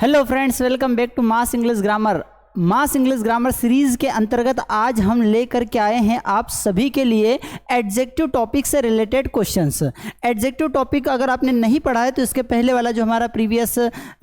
Hello friends, welcome back to mass English grammar. Mass English grammar series के अंतर्गत आज हम लेकर के आए हैं आप सभी के लिए एडजेक्टिव टॉपिक से रिलेटेड क्वेश्चंस। एडजेक्टिव टॉपिक अगर आपने नहीं पढ़ा है तो इसके पहले वाला जो हमारा प्रीवियस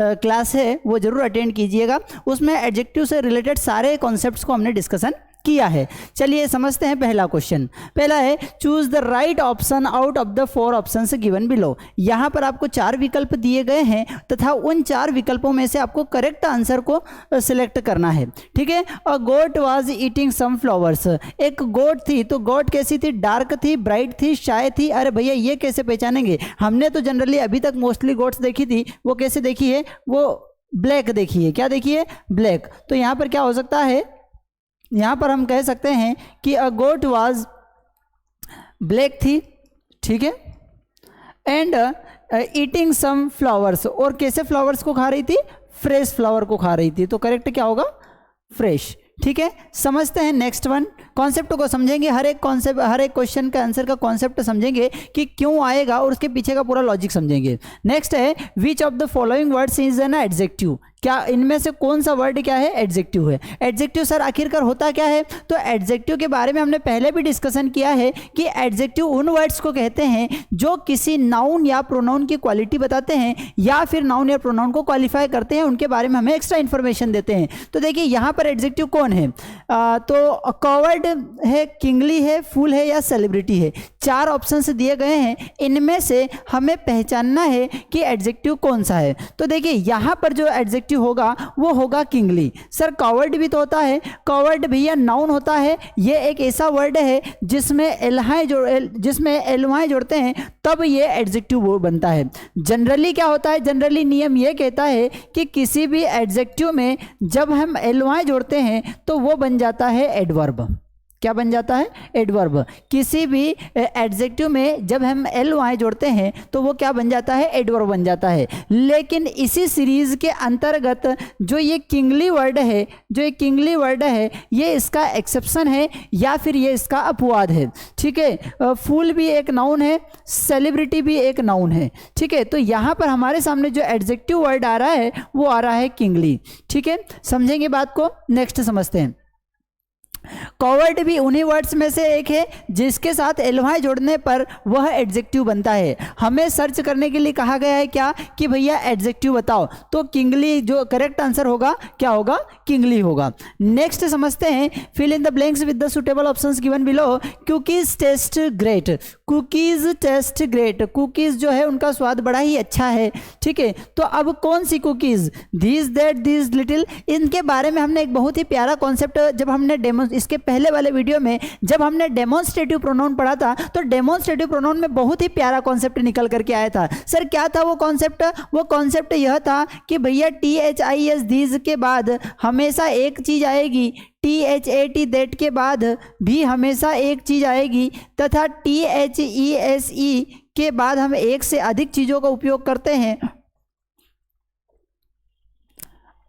क्लास है वो जरूर अटेंड कीजिएगा। उसमें एडजेक्टिव से रिलेटेड सारे कॉन्सेप्ट्स को हमने डिस्कशन किया है। चलिए समझते हैं पहला क्वेश्चन। पहला है choose the right option out of the 4 options given below. यहाँ पर आपको 4 विकल्प दिए गए हैं तथा उन 4 विकल्पों में से आपको करेक्ट आंसर को सिलेक्ट करना है। ठीक है। अ गोट वाज ईटिंग सम फ्लावर्स। एक गोट थी, तो गोट कैसी थी? डार्क थी, ब्राइट थी, शाय थी। अरे भैया ये कैसे पहचानेंगे? हमने तो जनरली अभी तक मोस्टली गोट्स देखी थी, वो कैसे देखी है? वो ब्लैक देखी है। क्या देखी है? ब्लैक। तो यहाँ पर क्या हो सकता है? यहाँ पर हम कह सकते हैं कि अ गोट वाज ब्लैक थी, ठीक है, एंड ईटिंग सम फ्लावर्स। और कैसे फ्लावर्स को खा रही थी? फ्रेश फ्लावर को खा रही थी। तो करेक्ट क्या होगा? फ्रेश। ठीक है। समझते हैं नेक्स्ट वन। कॉन्सेप्ट को समझेंगे, हर एक कॉन्सेप्ट, हर एक क्वेश्चन का आंसर का कॉन्सेप्ट समझेंगे कि क्यों आएगा और उसके पीछे का पूरा लॉजिक समझेंगे। नेक्स्ट है which of the following words is an adjective. क्या इनमें से कौन सा वर्ड क्या है? एडजेक्टिव है। एडजेक्टिव सर आखिरकार होता क्या है? तो एडजेक्टिव के बारे में हमने पहले भी डिस्कशन किया है कि एडजेक्टिव उन वर्ड्स को कहते हैं जो किसी नाउन या प्रोनाउन की क्वालिटी बताते हैं या फिर नाउन या प्रोनाउन को क्वालिफाई करते हैं, उनके बारे में हमें एक्स्ट्रा इन्फॉर्मेशन देते हैं। तो देखिए यहाँ पर एडजेक्टिव कौन है? तो कवर्ड है, किंगली है, फूल है या सेलिब्रिटी है। 4 ऑप्शंस दिए गए हैं, इनमें से हमें पहचानना है कि एडजेक्टिव कौन सा है। तो देखिए यहाँ पर जो एडजेक्टिव होगा वो होगा किंगली। सर कवर्ड भी तो होता है। कवर्ड भैया नाउन होता है। ये एक ऐसा वर्ड है जिसमें एलवाएं जोड़ते हैं तब ये एडजेक्टिव बनता है। जनरली क्या होता है? जनरली नियम ये कहता है कि किसी भी एडजेक्टिव में जब हम एलवाएं जोड़ते हैं तो वो बन जाता है एडवर्ब। क्या बन जाता है? एडवर्ब। किसी भी एडजेक्टिव में जब हम एल वाई जोड़ते हैं तो वो क्या बन जाता है? एडवर्ब बन जाता है। लेकिन इसी सीरीज के अंतर्गत जो ये किंगली वर्ड है, ये इसका एक्सेप्शन है या फिर ये इसका अपवाद है। ठीक है। फूल भी एक नाउन है, सेलिब्रिटी भी एक नाउन है। ठीक है। तो यहाँ पर हमारे सामने जो एडजेक्टिव वर्ड आ रहा है वो आ रहा है किंगली। ठीक है। समझेंगे बात को। नेक्स्ट समझते हैं। कवर्ड भी उन्हीं वर्ड्स में से एक है जिसके साथ एलवाएं जोड़ने पर वह एडजेक्टिव बनता है। हमें सर्च करने के लिए कहा गया है क्या कि भैया एडजेक्टिव बताओ, तो किंगली जो करेक्ट आंसर होगा क्या होगा? किंगली होगा। नेक्स्ट समझते हैं। Fill in the blanks with the suitable options given below. Cookies taste great. Cookies taste great. Cookies जो है उनका स्वाद बड़ा ही अच्छा है। ठीक है। तो अब कौन सी cookies? These, that, these, little, इनके बारे में हमने एक बहुत ही प्यारा कॉन्सेप्ट जब हमने इसके पहले वाले वीडियो में जब हमने डेमोन्स्ट्रेटिव प्रोनाउन पढ़ा था तो डेमोन्स्ट्रेटिव प्रोनाउन में बहुत ही प्यारा कॉन्सेप्ट निकल करके आया था। सर क्या था वो कॉन्सेप्ट? वो कॉन्सेप्ट यह था कि भैया THIS दीज के बाद हमेशा एक चीज आएगी, THAT दैट के बाद भी हमेशा एक चीज आएगी तथा THESE के बाद हम एक से अधिक चीजों का उपयोग करते हैं।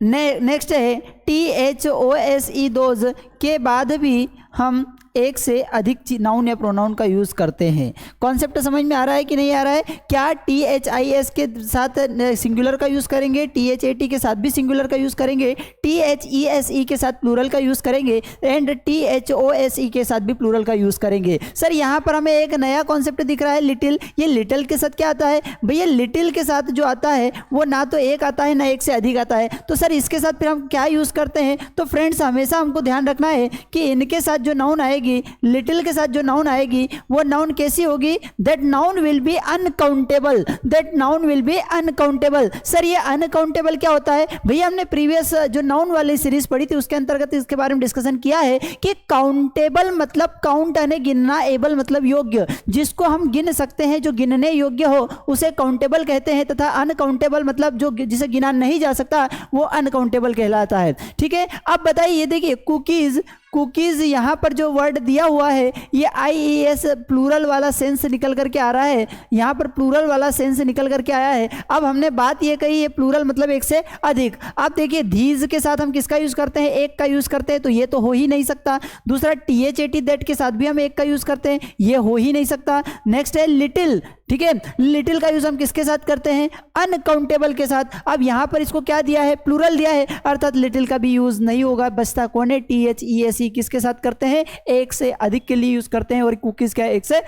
नेक्स्ट है THOSE दोज के बाद भी हम एक से अधिक नाउन या प्रोनाउन का यूज़ करते हैं। कॉन्सेप्ट समझ में आ रहा है कि नहीं आ रहा है? क्या THIS के साथ सिंगुलर का यूज़ करेंगे, THAT के साथ भी सिंगुलर का यूज़ करेंगे, THESE के साथ प्लूरल का यूज़ करेंगे एंड THOSE के साथ भी प्लूरल का यूज़ करेंगे। सर यहाँ पर हमें एक नया कॉन्सेप्ट दिख रहा है, लिटिल। ये लिटिल के साथ क्या आता है? भैया लिटिल के साथ जो आता है वो ना तो एक आता है ना एक से अधिक आता है। तो सर इसके साथ फिर हम क्या यूज़ करते हैं? तो फ्रेंड्स हमेशा हमको ध्यान रखना है कि इनके साथ जो नाउन आएगी, लिटिल के साथ जो नाउन आएगी वो नाउन कैसी होगी? That noun will be uncountable. That noun will be uncountable. Sir ये अनकाउंटेबल क्या होता है? भैया हमने प्रीवियस जो नाउन वाली सीरीज पढ़ी थी उसके अंतर्गत इसके बारे में डिस्कशन किया है कि काउंटेबल मतलब काउंट यानी गिनना, एबल मतलब योग्य। जिसको हम गिन सकते हैं, जो गिनने योग्य हो उसे काउंटेबल कहते हैं तथा अनकाउंटेबल मतलब जो जिसे गिना नहीं जा सकता वो अनकाउंटेबल कहलाता है। ठीक है। अब बताइए, ये देखिए कुकीज, कुकीज यहाँ पर जो वर्ड दिया हुआ है ये IES प्लूरल वाला सेंस निकल करके आ रहा है। यहाँ पर प्लूरल वाला सेंस निकल करके आया है। अब हमने बात ये कही है प्लूरल मतलब एक से अधिक। अब देखिए धीज के साथ हम किसका यूज़ करते हैं? एक का यूज़ करते हैं, तो ये तो हो ही नहीं सकता। दूसरा THAT दैट के साथ भी हम एक का यूज़ करते हैं, ये हो ही नहीं सकता। नेक्स्ट है लिटिल। ठीक है। लिटिल का यूज हम किसके साथ करते हैं, अनकाउंटेबल के साथ। अब यहां पर इसको क्या दिया है, प्लूरल दिया है, अर्थात लिटिल का भी यूज नहीं होगा, बचता कौन है, THESE किसके साथ करते हैं, एक से अधिक के लिए यूज करते हैं, और कुकीज क्या है, एक से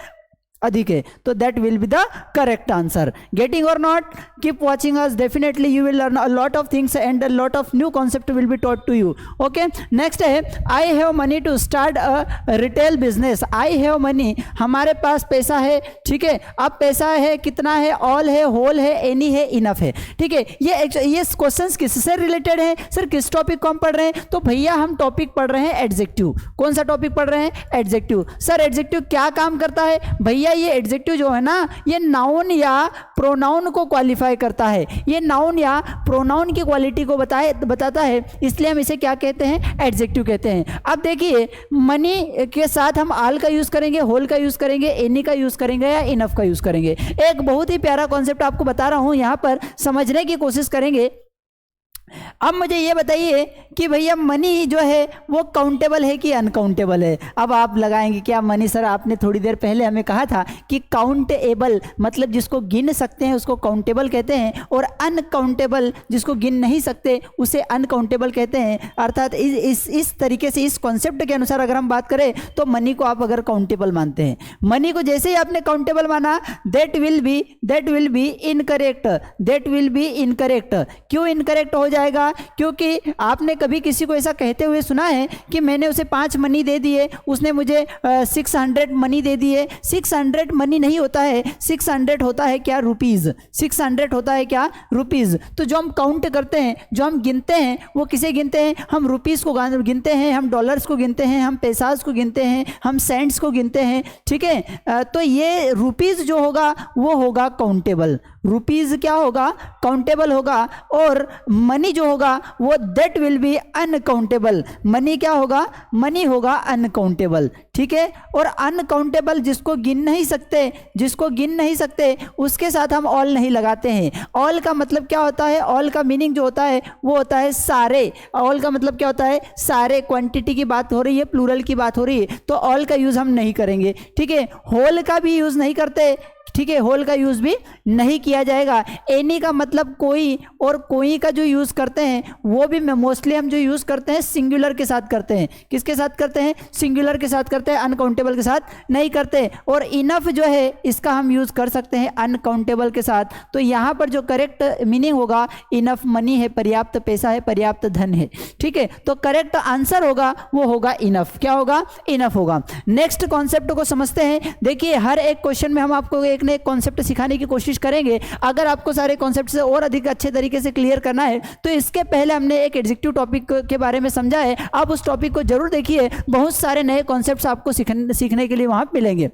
अधिक है, तो that will be the correct answer. Getting और not, keep watching us, definitely you will learn a lot of things and a lot of new concept will be taught to you. Okay, next है, I have money to start a retail business. I have money, हमारे पास पैसा है, ठीक है। अब पैसा है, कितना है, ऑल है, होल है, एनी है, इनफ है, ठीक है। ये क्वेश्चंस किससे रिलेटेड है, सर किस टॉपिक को हम पढ़ रहे हैं, तो भैया हम टॉपिक पढ़ रहे हैं एडजेक्टिव। कौन सा टॉपिक पढ़ रहे हैं, एडजेक्टिव। सर एडजेक्टिव क्या काम करता है, भैया ये एडजेक्टिव जो है ना, ये नाउन या प्रोनाउन को क्वालिफाई करता है, ये नाउन या प्रोनाउन की क्वालिटी को बताता है, इसलिए हम इसे क्या कहते हैं, एडजेक्टिव कहते हैं। अब देखिए, मनी के साथ हम आल का यूज करेंगे, होल का यूज करेंगे, एनी का यूज करेंगे या इनफ का यूज करेंगे। एक बहुत ही प्यारा कॉन्सेप्ट आपको बता रहा हूं, यहां पर समझने की कोशिश करेंगे। अब मुझे ये बताइए कि भैया मनी जो है वो काउंटेबल है कि अनकाउंटेबल है। अब आप लगाएंगे क्या, मनी सर आपने थोड़ी देर पहले हमें कहा था कि काउंटेबल मतलब जिसको गिन सकते हैं उसको काउंटेबल कहते हैं, और अनकाउंटेबल जिसको गिन नहीं सकते उसे अनकाउंटेबल कहते हैं। अर्थात इस तरीके से, इस कॉन्सेप्ट के अनुसार अगर हम बात करें तो मनी को आप अगर काउंटेबल मानते हैं, मनी को जैसे ही आपने काउंटेबल माना, that will be incorrect, that will be incorrect. क्यों इनकरेक्ट हो जाएगा, क्योंकि आपने कभी किसी को ऐसा कहते हुए सुना है कि मैंने उसे 5 मनी दे दिए, उसने मुझे 600 मनी दे दिए। 600 मनी नहीं होता है, 600 होता है क्या, रुपीज़। 600 होता है क्या, रुपीज़। तो जो हम काउंट करते हैं, जो हम गिनते हैं, वो किसे गिनते हैं, हम रुपीज़ को गिनते हैं, हम डॉलर्स को गिनते हैं, हम पैसाज को गिनते हैं, हम सेंट्स को गिनते हैं, ठीक है। तो ये रुपीज़ जो होगा वो होगा काउंटेबल, रुपीज़ क्या होगा, काउंटेबल होगा, और मनी जो होगा वो that will B uncountable. Money क्या होगा, मनी होगा अनकाउंटेबल, ठीक है। और अनकाउंटेबल जिसको गिन नहीं सकते, जिसको गिन नहीं सकते उसके साथ हम ऑल नहीं लगाते हैं। ऑल का मतलब क्या होता है, ऑल का मीनिंग जो होता है वो होता है सारे। ऑल का मतलब क्या होता है, सारे। क्वांटिटी की बात हो रही है, प्लूरल की बात हो रही है, तो ऑल का यूज हम नहीं करेंगे, ठीक है। होल का भी यूज नहीं करते, ठीक है, होल का यूज भी नहीं किया जाएगा। एनी का मतलब कोई, और कोई का जो यूज करते हैं वो भी मोस्टली हम जो यूज करते हैं सिंगुलर के साथ करते हैं। किसके साथ करते हैं, सिंगुलर के साथ करते हैं, अनकाउंटेबल के साथ नहीं करते। और इनफ जो है इसका हम यूज कर सकते हैं अनकाउंटेबल के साथ। तो यहाँ पर जो करेक्ट मीनिंग होगा, इनफ मनी है, पर्याप्त पैसा है, पर्याप्त धन है, ठीक है। तो करेक्ट आंसर होगा वो होगा इनफ। क्या होगा, इनफ होगा। नेक्स्ट कॉन्सेप्ट को समझते हैं। देखिए, हर एक क्वेश्चन में हम आपको एक ने एक कॉन्सेप्ट सिखाने की कोशिश करेंगे। अगर आपको सारे कॉन्सेप्ट से और अधिक अच्छे तरीके से क्लियर करना है तो इसके पहले हमने एक एडजेक्टिव टॉपिक के बारे में समझा है, आप उस टॉपिक को जरूर देखिए, बहुत सारे नए कॉन्सेप्ट्स आपको सीखने के लिए वहां मिलेंगे।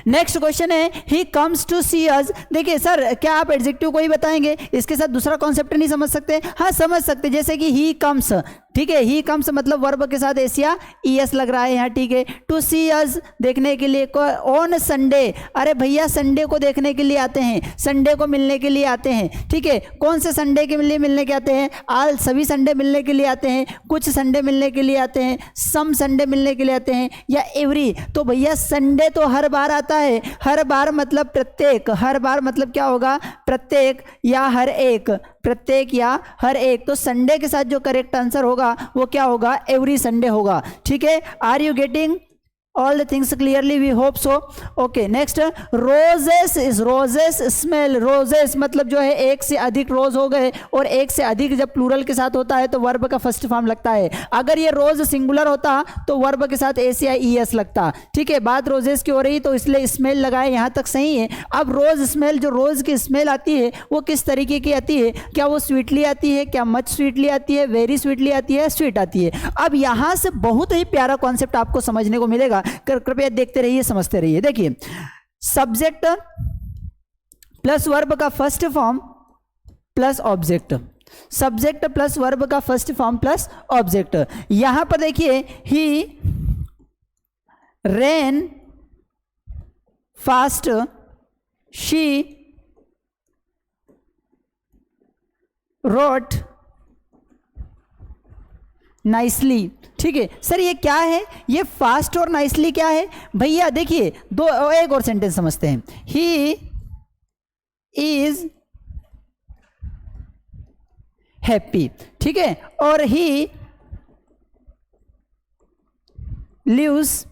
नेक्स्ट क्वेश्चन है, ही कम्स टू सी अस। देखिए सर, क्या आप एडजेक्टिव को ही बताएंगे, इसके साथ दूसरा कॉन्सेप्ट नहीं समझ सकते? हाँ समझ सकते, जैसे कि ही कम्स, ठीक है, ही कम्स मतलब वर्ब के साथ एस या ईएस लग रहा है यहाँ, ठीक है। टू सी अस देखने के लिए, ऑन संडे, अरे भैया संडे को देखने के लिए आते हैं, संडे को मिलने के लिए आते हैं, ठीक है। कौन से संडे के लिए मिलने के आते हैं, आल सभी संडे मिलने के लिए आते हैं, कुछ संडे मिलने के लिए आते हैं, सम संडे मिलने के लिए आते हैं, या एवरी। तो भैया संडे तो हर बार आता है, हर बार मतलब प्रत्येक, हर बार मतलब क्या होगा, प्रत्येक या हर एक, प्रत्येक या हर एक। तो संडे के साथ जो करेक्ट आंसर होगा वो क्या होगा, एवरी संडे होगा, ठीक है। Are you getting all the things clearly, we hope so. okay, next, roses is, roses smell, roses मतलब जो है एक से अधिक रोज हो गए, और एक से अधिक जब प्लूरल के साथ होता है तो वर्ब का फर्स्ट फॉर्म लगता है। अगर ये रोज सिंगुलर होता तो वर्ब के साथ एस या ईएस लगता, ठीक है। बात रोजेस की हो रही तो इसलिए स्मेल लगाए, यहाँ तक सही है। अब रोज स्मेल, जो रोज की स्मेल आती है वो किस तरीके की आती है, क्या वो स्वीटली आती है, क्या मच स्वीटली आती है, वेरी स्वीटली आती है, स्वीट आती है। अब यहाँ से बहुत ही प्यारा कॉन्सेप्ट आपको समझने को मिलेगा, कृपया देखते रहिए, समझते रहिए। देखिए, सब्जेक्ट प्लस वर्ब का first form plus object, subject plus verb का फर्स्ट फॉर्म प्लस ऑब्जेक्ट। यहां पर देखिए, he ran fast, she wrote nicely. ठीक है सर, ये क्या है? ये फास्ट और नाइसली क्या है भैया? देखिए दो, एक और सेंटेंस समझते हैं। ही इज हैप्पी, ठीक है, और ही लिव्स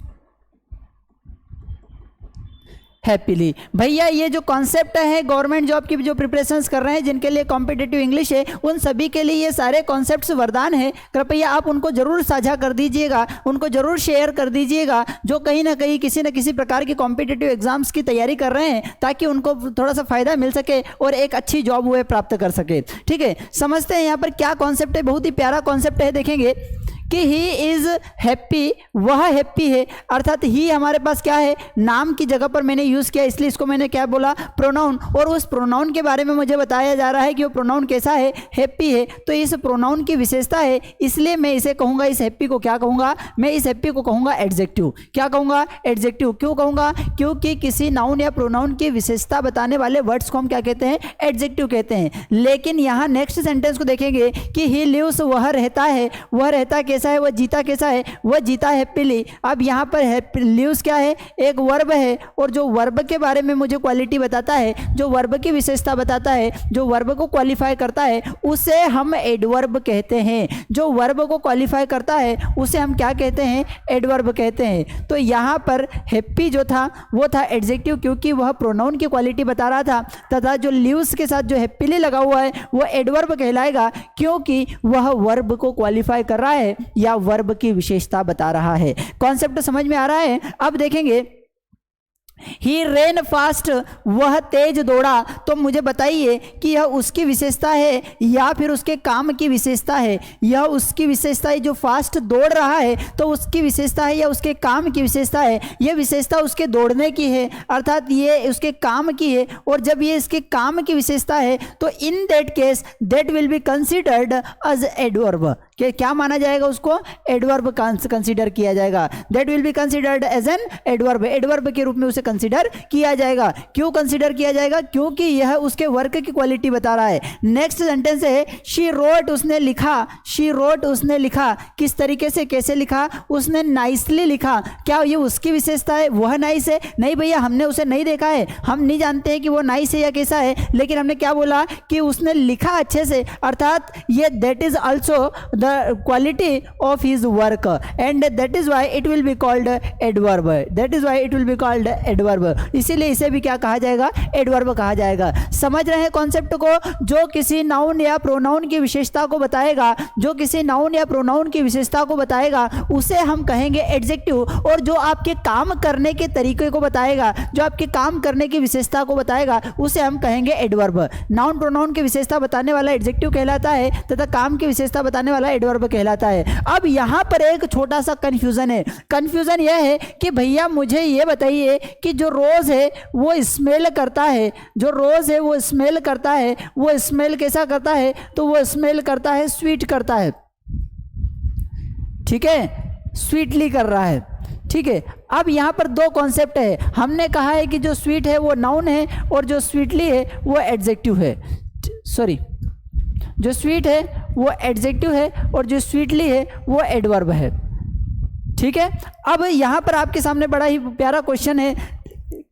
हैप्पीली। भैया ये जो कॉन्सेप्ट है गवर्नमेंट जॉब की जो प्रिपरेशंस कर रहे हैं, जिनके लिए कॉम्पिटिटिव इंग्लिश है, उन सभी के लिए ये सारे कॉन्सेप्ट्स वरदान है। कृपया आप उनको जरूर साझा कर दीजिएगा, उनको जरूर शेयर कर दीजिएगा, जो कहीं ना कहीं किसी न किसी प्रकार की कॉम्पिटिटिव एग्जाम्स की तैयारी कर रहे हैं, ताकि उनको थोड़ा सा फायदा मिल सके और एक अच्छी जॉब वो प्राप्त कर सके। ठीक है, समझते हैं यहाँ पर क्या कॉन्सेप्ट है। बहुत ही प्यारा कॉन्सेप्ट है, देखेंगे कि ही इज हैप्पी, वह हैप्पी है, अर्थात ही हमारे पास क्या है? नाम की जगह पर मैंने यूज किया, इसलिए इसको मैंने क्या बोला? प्रोनाउन। और उस प्रोनाउन के बारे में मुझे बताया जा रहा है कि वो प्रोनाउन कैसा है? हैप्पी है। तो इस प्रोनाउन की विशेषता है, इसलिए मैं इसे कहूंगा, इस हैप्पी को क्या कहूंगा? मैं इस हैप्पी को कहूंगा एडजेक्टिव। क्या कहूंगा? एडजेक्टिव। क्यों कहूंगा? क्योंकि किसी नाउन या प्रोनाउन की विशेषता बताने वाले वर्ड्स को हम क्या कहते हैं? एडजेक्टिव कहते हैं। लेकिन यहाँ नेक्स्ट सेंटेंस को देखेंगे कि ही लिव्स, वह रहता है। वह रहता कैसा है? वह जीता कैसा है? वह जीता हैप्पीली। अब यहाँ पर लिव्स क्या है? एक वर्ब है, और जो वर्ब के बारे में मुझे क्वालिटी बताता है, जो वर्ब की विशेषता बताता है, जो वर्ब को क्वालिफाई करता है, उसे हम एडवर्ब कहते हैं। जो वर्ब को क्वालिफाई करता है उसे हम क्या कहते हैं? एडवर्ब कहते हैं। तो यहाँ पर हैप्पी जो था वो था एडजेक्टिव, क्योंकि वह प्रोनाउन की क्वालिटी बता रहा था, तथा जो लिव्स के साथ जो हैप्पीली लगा हुआ है वह एडवर्ब कहलाएगा, क्योंकि वह वर्ब को क्वालिफाई कर रहा है या वर्ब की विशेषता बता रहा है। कॉन्सेप्ट समझ में आ रहा है? अब देखेंगे ही रेन फास्ट, वह तेज दौड़ा। तो मुझे बताइए कि यह उसकी विशेषता है या फिर उसके काम की विशेषता है? यह उसकी विशेषता है, जो फास्ट दौड़ रहा है तो उसकी विशेषता है, या उसके काम की विशेषता है? यह विशेषता उसके दौड़ने की है, अर्थात ये उसके काम की है। और जब ये इसके काम की विशेषता है तो in that case that will be considered as adverb. क्या माना जाएगा? उसको एडवर्ब कंसिडर किया जाएगा। That will be considered as an adverb, adverb के रूप में उसे कंसिडर किया जाएगा। क्यों कंसिडर किया जाएगा? क्योंकि यह उसके वर्क की क्वालिटी बता रहा है। नेक्स्ट सेंटेंस है शी रोट, उसने लिखा। शी रोट, उसने लिखा। किस तरीके से, कैसे लिखा? उसने नाइसली लिखा। क्या ये उसकी विशेषता है? वह नाइस है? नहीं भैया, हमने उसे नहीं देखा है, हम नहीं जानते हैं कि वो नाइस है या कैसा है, लेकिन हमने क्या बोला कि उसने लिखा अच्छे से, अर्थात ये that is also the quality of his work, and that is why it will be called adverb. That is why it will be called adverb. इसीलिए इसे भी क्या कहा जाएगा? एडवर्ब कहा जाएगा। समझ रहे हैं कॉन्सेप्ट को? जो किसी नाउन या प्रोनाउन की विशेषता को बताएगा, जो किसी नाउन या प्रोनाउन की विशेषता को बताएगा, उसे हम कहेंगे एडजेक्टिव। और जो आपके काम करने के तरीके को बताएगा, जो आपके काम करने की विशेषता को बताएगा, उसे हम कहेंगे एडवर्ब। नाउन प्रोनाउन की विशेषता बताने वाला एडजेक्टिव कहलाता है, तथा काम की विशेषता बताने वाला एडवर्ब कहलाता है। अब यहाँ पर एक छोटा सा कंफ्यूजन है। कंफ्यूजन यह है कि भैया मुझे ये बताइए कि जो रोज है वो स्मेल करता है, जो रोज है वो स्मेल करता है, वो स्मेल कैसा करता है? तो वो स्मेल करता है, स्वीट करता है। ठीक है, स्वीटली कर रहा है। ठीक है, अब यहाँ पर दो कॉन्सेप्ट है। हमने कहा है कि जो स्वीट है वो नाउन है, और जो स्वीटली है वो एडजेक्टिव है। सॉरी, जो स्वीट है वो एडजेक्टिव है, और जो स्वीटली है वो एडवर्ब है। ठीक है, अब यहाँ पर आपके सामने बड़ा ही प्यारा क्वेश्चन है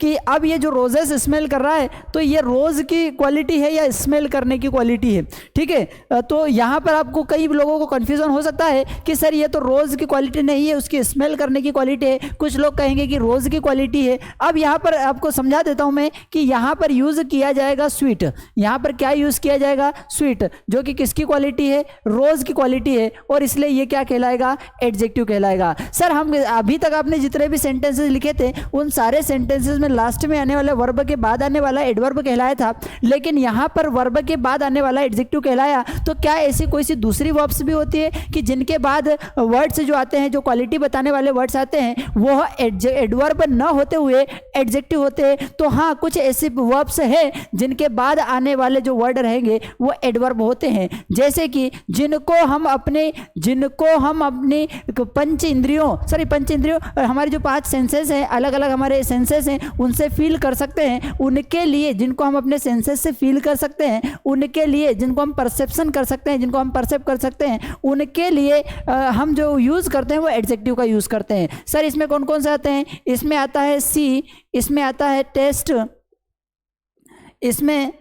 कि अब ये जो रोजेस स्मेल कर रहा है, तो ये रोज की क्वालिटी है या स्मेल करने की क्वालिटी है? ठीक है, तो यहाँ पर आपको कई लोगों को कंफ्यूजन हो सकता है कि सर ये तो रोज की क्वालिटी नहीं है, उसकी स्मेल करने की क्वालिटी है। कुछ लोग कहेंगे कि रोज की क्वालिटी है। अब यहाँ पर आपको समझा देता हूँ मैं कि यहाँ पर यूज किया जाएगा स्वीट। यहाँ पर क्या यूज किया जाएगा? स्वीट, जो कि किसकी क्वालिटी है? रोज की क्वालिटी है, और इसलिए ये क्या कहलाएगा? एडजेक्टिव कहलाएगा। सर हम अभी तक आपने जितने भी सेंटेंसेस लिखे थे, उन सारे सेंटेंसेस में लास्ट में आने वाला वर्ब के बाद आने वाला एडवर्ब कहलाया था, लेकिन यहाँ पर वर्ब के बाद आने वाला एडजेक्टिव कहलाया। तो क्या ऐसी कोई सी दूसरी वर्ब्स भी होती है कि जिनके बाद वर्ड्स जो आते हैं, जो क्वालिटी बताने वाले वर्ड्स आते हैं, वो एडवर्ब न होते हुए एडजेक्टिव होते हैं? तो हाँ, कुछ ऐसे वर्ब्स हैं जिनके बाद आने वाले जो वर्ड रहेंगे वो एडवर्ब होते हैं। जैसे कि जिनको हम अपनी पंच इंद्रियों, हमारे जो 5 सेंसेस हैं, अलग अलग हमारे सेंसेस हैं, उनसे फील कर सकते हैं, उनके लिए जिनको हम अपने सेंसेस से फील कर सकते हैं, उनके लिए जिनको हम परसेप्शन कर सकते हैं, जिनको हम परसेप्ट कर सकते हैं, उनके लिए हम जो यूज़ करते हैं वो एडजेक्टिव का यूज़ करते हैं। सर इसमें कौन कौन से आते हैं? इसमें आता है सी, इसमें आता है टेस्ट, इसमें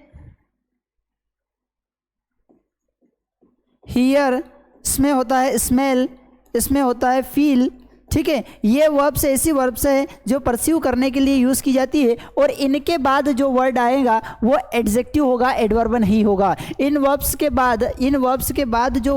हियर, इसमें होता है स्मेल, इसमें होता है फील। ठीक है, ये वर्ब्स ऐसी वर्ब्स है जो परस्यू करने के लिए यूज़ की जाती है, और इनके बाद जो वर्ड आएगा वो एडजेक्टिव होगा, एडवर्ब नहीं होगा। इन वर्ब्स के बाद जो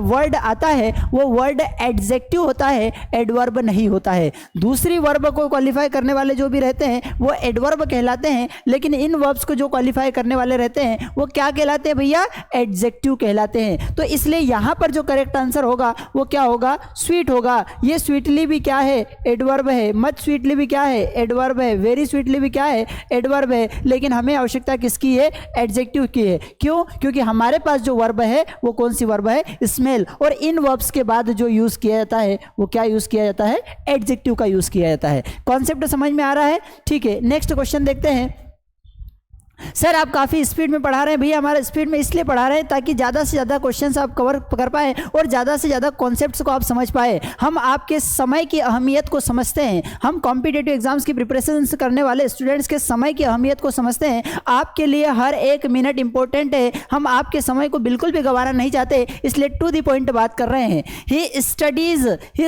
वर्ड आता है वो वर्ड एडजेक्टिव होता है, एडवर्ब नहीं होता है। दूसरी वर्ब को क्वालिफाई करने वाले जो भी रहते हैं वो एडवर्ब कहलाते हैं, लेकिन इन वर्ब्स को जो क्वालिफाई करने वाले रहते हैं वो क्या कहलाते हैं भैया? एडजेक्टिव कहलाते हैं। तो इसलिए यहाँ पर जो करेक्ट आंसर होगा वो क्या होगा? स्वीट होगा। ये स्वीटली भी क्या है? एडवर्ब है। मच स्वीटली भी क्या है? एडवर्ब है। वेरी स्वीटली भी क्या है? एडवर्ब है। लेकिन हमें आवश्यकता किसकी है? एडजेक्टिव की है। क्यों? क्योंकि हमारे पास जो वर्ब है वो कौन सी वर्ब है? स्मेल। और इन वर्ब्स के बाद जो यूज किया जाता है वो क्या यूज किया जाता है? एडजेक्टिव का यूज किया जाता है। कॉन्सेप्ट समझ में आ रहा है? ठीक है, नेक्स्ट क्वेश्चन देखते हैं। सर आप काफ़ी स्पीड में पढ़ा रहे हैं। भैया हमारा स्पीड में इसलिए पढ़ा रहे हैं ताकि ज़्यादा से ज़्यादा क्वेश्चंस आप कवर कर पाए और ज़्यादा से ज़्यादा कॉन्सेप्ट्स को आप समझ पाए। हम आपके समय की अहमियत को समझते हैं। हम कॉम्पिटिटिव एग्जाम्स की प्रिपरेशन करने वाले स्टूडेंट्स के समय की अहमियत को समझते हैं। आपके लिए हर एक मिनट इंपॉर्टेंट है। हम आपके समय को बिल्कुल भी गंवाना नहीं चाहते, इसलिए टू द पॉइंट बात कर रहे हैं। ही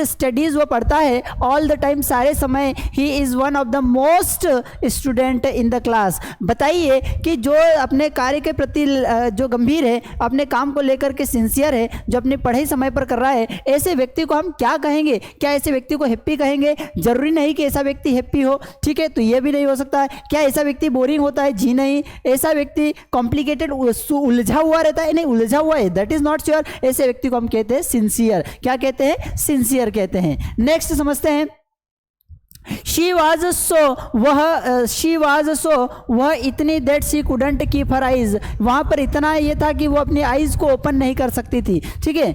स्टडीज़ वो पढ़ता है ऑल द टाइम, सारे समय। He is one of the most student in the class. बताइए कि जो अपने कार्य के प्रति जो गंभीर है, अपने काम को लेकर के सिंसियर है, जो अपनी पढ़ाई समय पर कर रहा है, ऐसे व्यक्ति को हम क्या कहेंगे? क्या ऐसे व्यक्ति को हैप्पी कहेंगे? जरूरी नहीं कि ऐसा व्यक्ति हैप्पी हो, ठीक है, तो ये भी नहीं हो सकता है। क्या ऐसा व्यक्ति बोरिंग होता है? जी नहीं। ऐसा व्यक्ति कॉम्प्लिकेटेड, उलझा हुआ रहता है? नहीं, उलझा हुआ है, दैट इज नॉट श्योर। ऐसे व्यक्ति को हम कहते हैं सिंसियर। क्या कहते हैं? सिंसियर कहते हैं। नेक्स्ट समझते हैं। शी वाज सो वह इतनी that she couldn't keep her eyes. वहाँ पर इतना ये था कि वो अपनी आइज को ओपन नहीं कर सकती थी। ठीक है,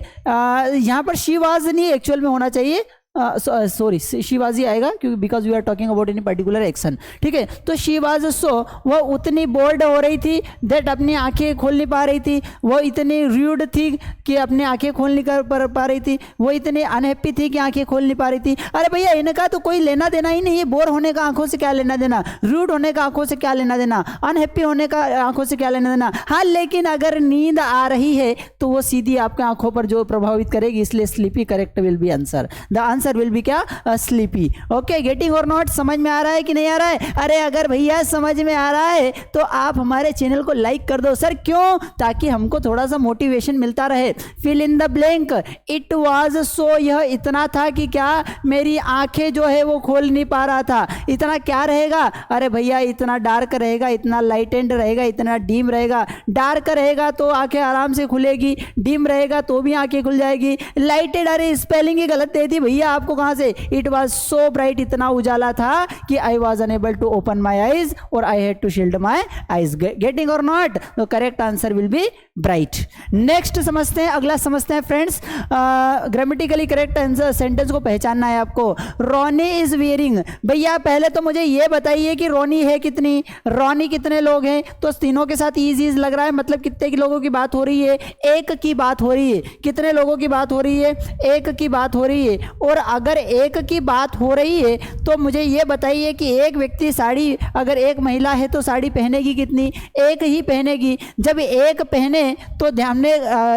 यहाँ पर शी वाज नहीं एक्चुअल में होना चाहिए, सॉरी शीवाजी आएगा क्योंकि because we are talking about any particular action. ठीक है, तो शीवाज सो वो उतनी बोर्ड हो रही थी दैट अपनी आंखें खोल नहीं पा रही थी। वो इतनी र्यूड थी कि अपनी आंखें खोल नहीं कर पा रही थी। वो इतनी अनहैप्पी थी कि आंखें खोल नहीं पा रही थी। अरे भैया इनका तो कोई लेना देना ही नहीं है। बोर होने का आंखों से क्या लेना देना, र्यूड होने का आंखों से क्या लेना देना, अनहैप्पी होने का आंखों से क्या लेना देना। हाँ, लेकिन अगर नींद आ रही है तो वो सीधी आपके आंखों पर जो प्रभावित करेगी, इसलिए sleepy correct will be answer. The answer will B क्या? स्लीपी। ओके, गेटिंग और नॉट? समझ में आ रहा है कि नहीं आ रहा है? अरे अगर भैया समझ में आ रहा है तो आप हमारे चैनल को लाइक कर दो। सर क्यों? ताकि हमको थोड़ा सा मोटिवेशन मिलता रहे। Fill in the blank. It was so, यह इतना था कि क्या? मेरी आंखें जो है वो खोल नहीं पा रहा था। इतना क्या रहेगा? अरे भैया इतना डार्क रहेगा, इतना लाइट एंड रहेगा, इतना डीम रहेगा। डार्क रहेगा तो आंखें आराम से खुलेगी, डीम रहेगा तो भी आंखें खुल जाएगी। लाइटेड, अरे स्पेलिंग ही गलत दे दी भैया आपको कहां से? इट वॉज सो ब्राइट, इतना उजाला था कि I was unable to open my eyes और I had to shield my eyes. Getting और नॉट? तो correct answer will be bright. Next समझते हैं, अगला समझते हैं friends. Grammatically correct answer sentence को पहचानना है आपको। Ronnie is wearing. भैया पहले तो मुझे ये बताइए कि रोनी है कितनी, रोनी कितने लोग हैं? तो तीनों के साथ ईज ईज लग रहा है, मतलब कितने की लोगों की बात हो रही है? एक की बात हो रही है। कितने लोगों की बात हो रही है? एक की बात हो रही है। और अगर एक की बात हो रही है तो मुझे ये बताइए कि एक व्यक्ति साड़ी, अगर एक महिला है तो साड़ी पहनेगी कितनी? एक ही पहनेगी। जब एक पहने तो हमने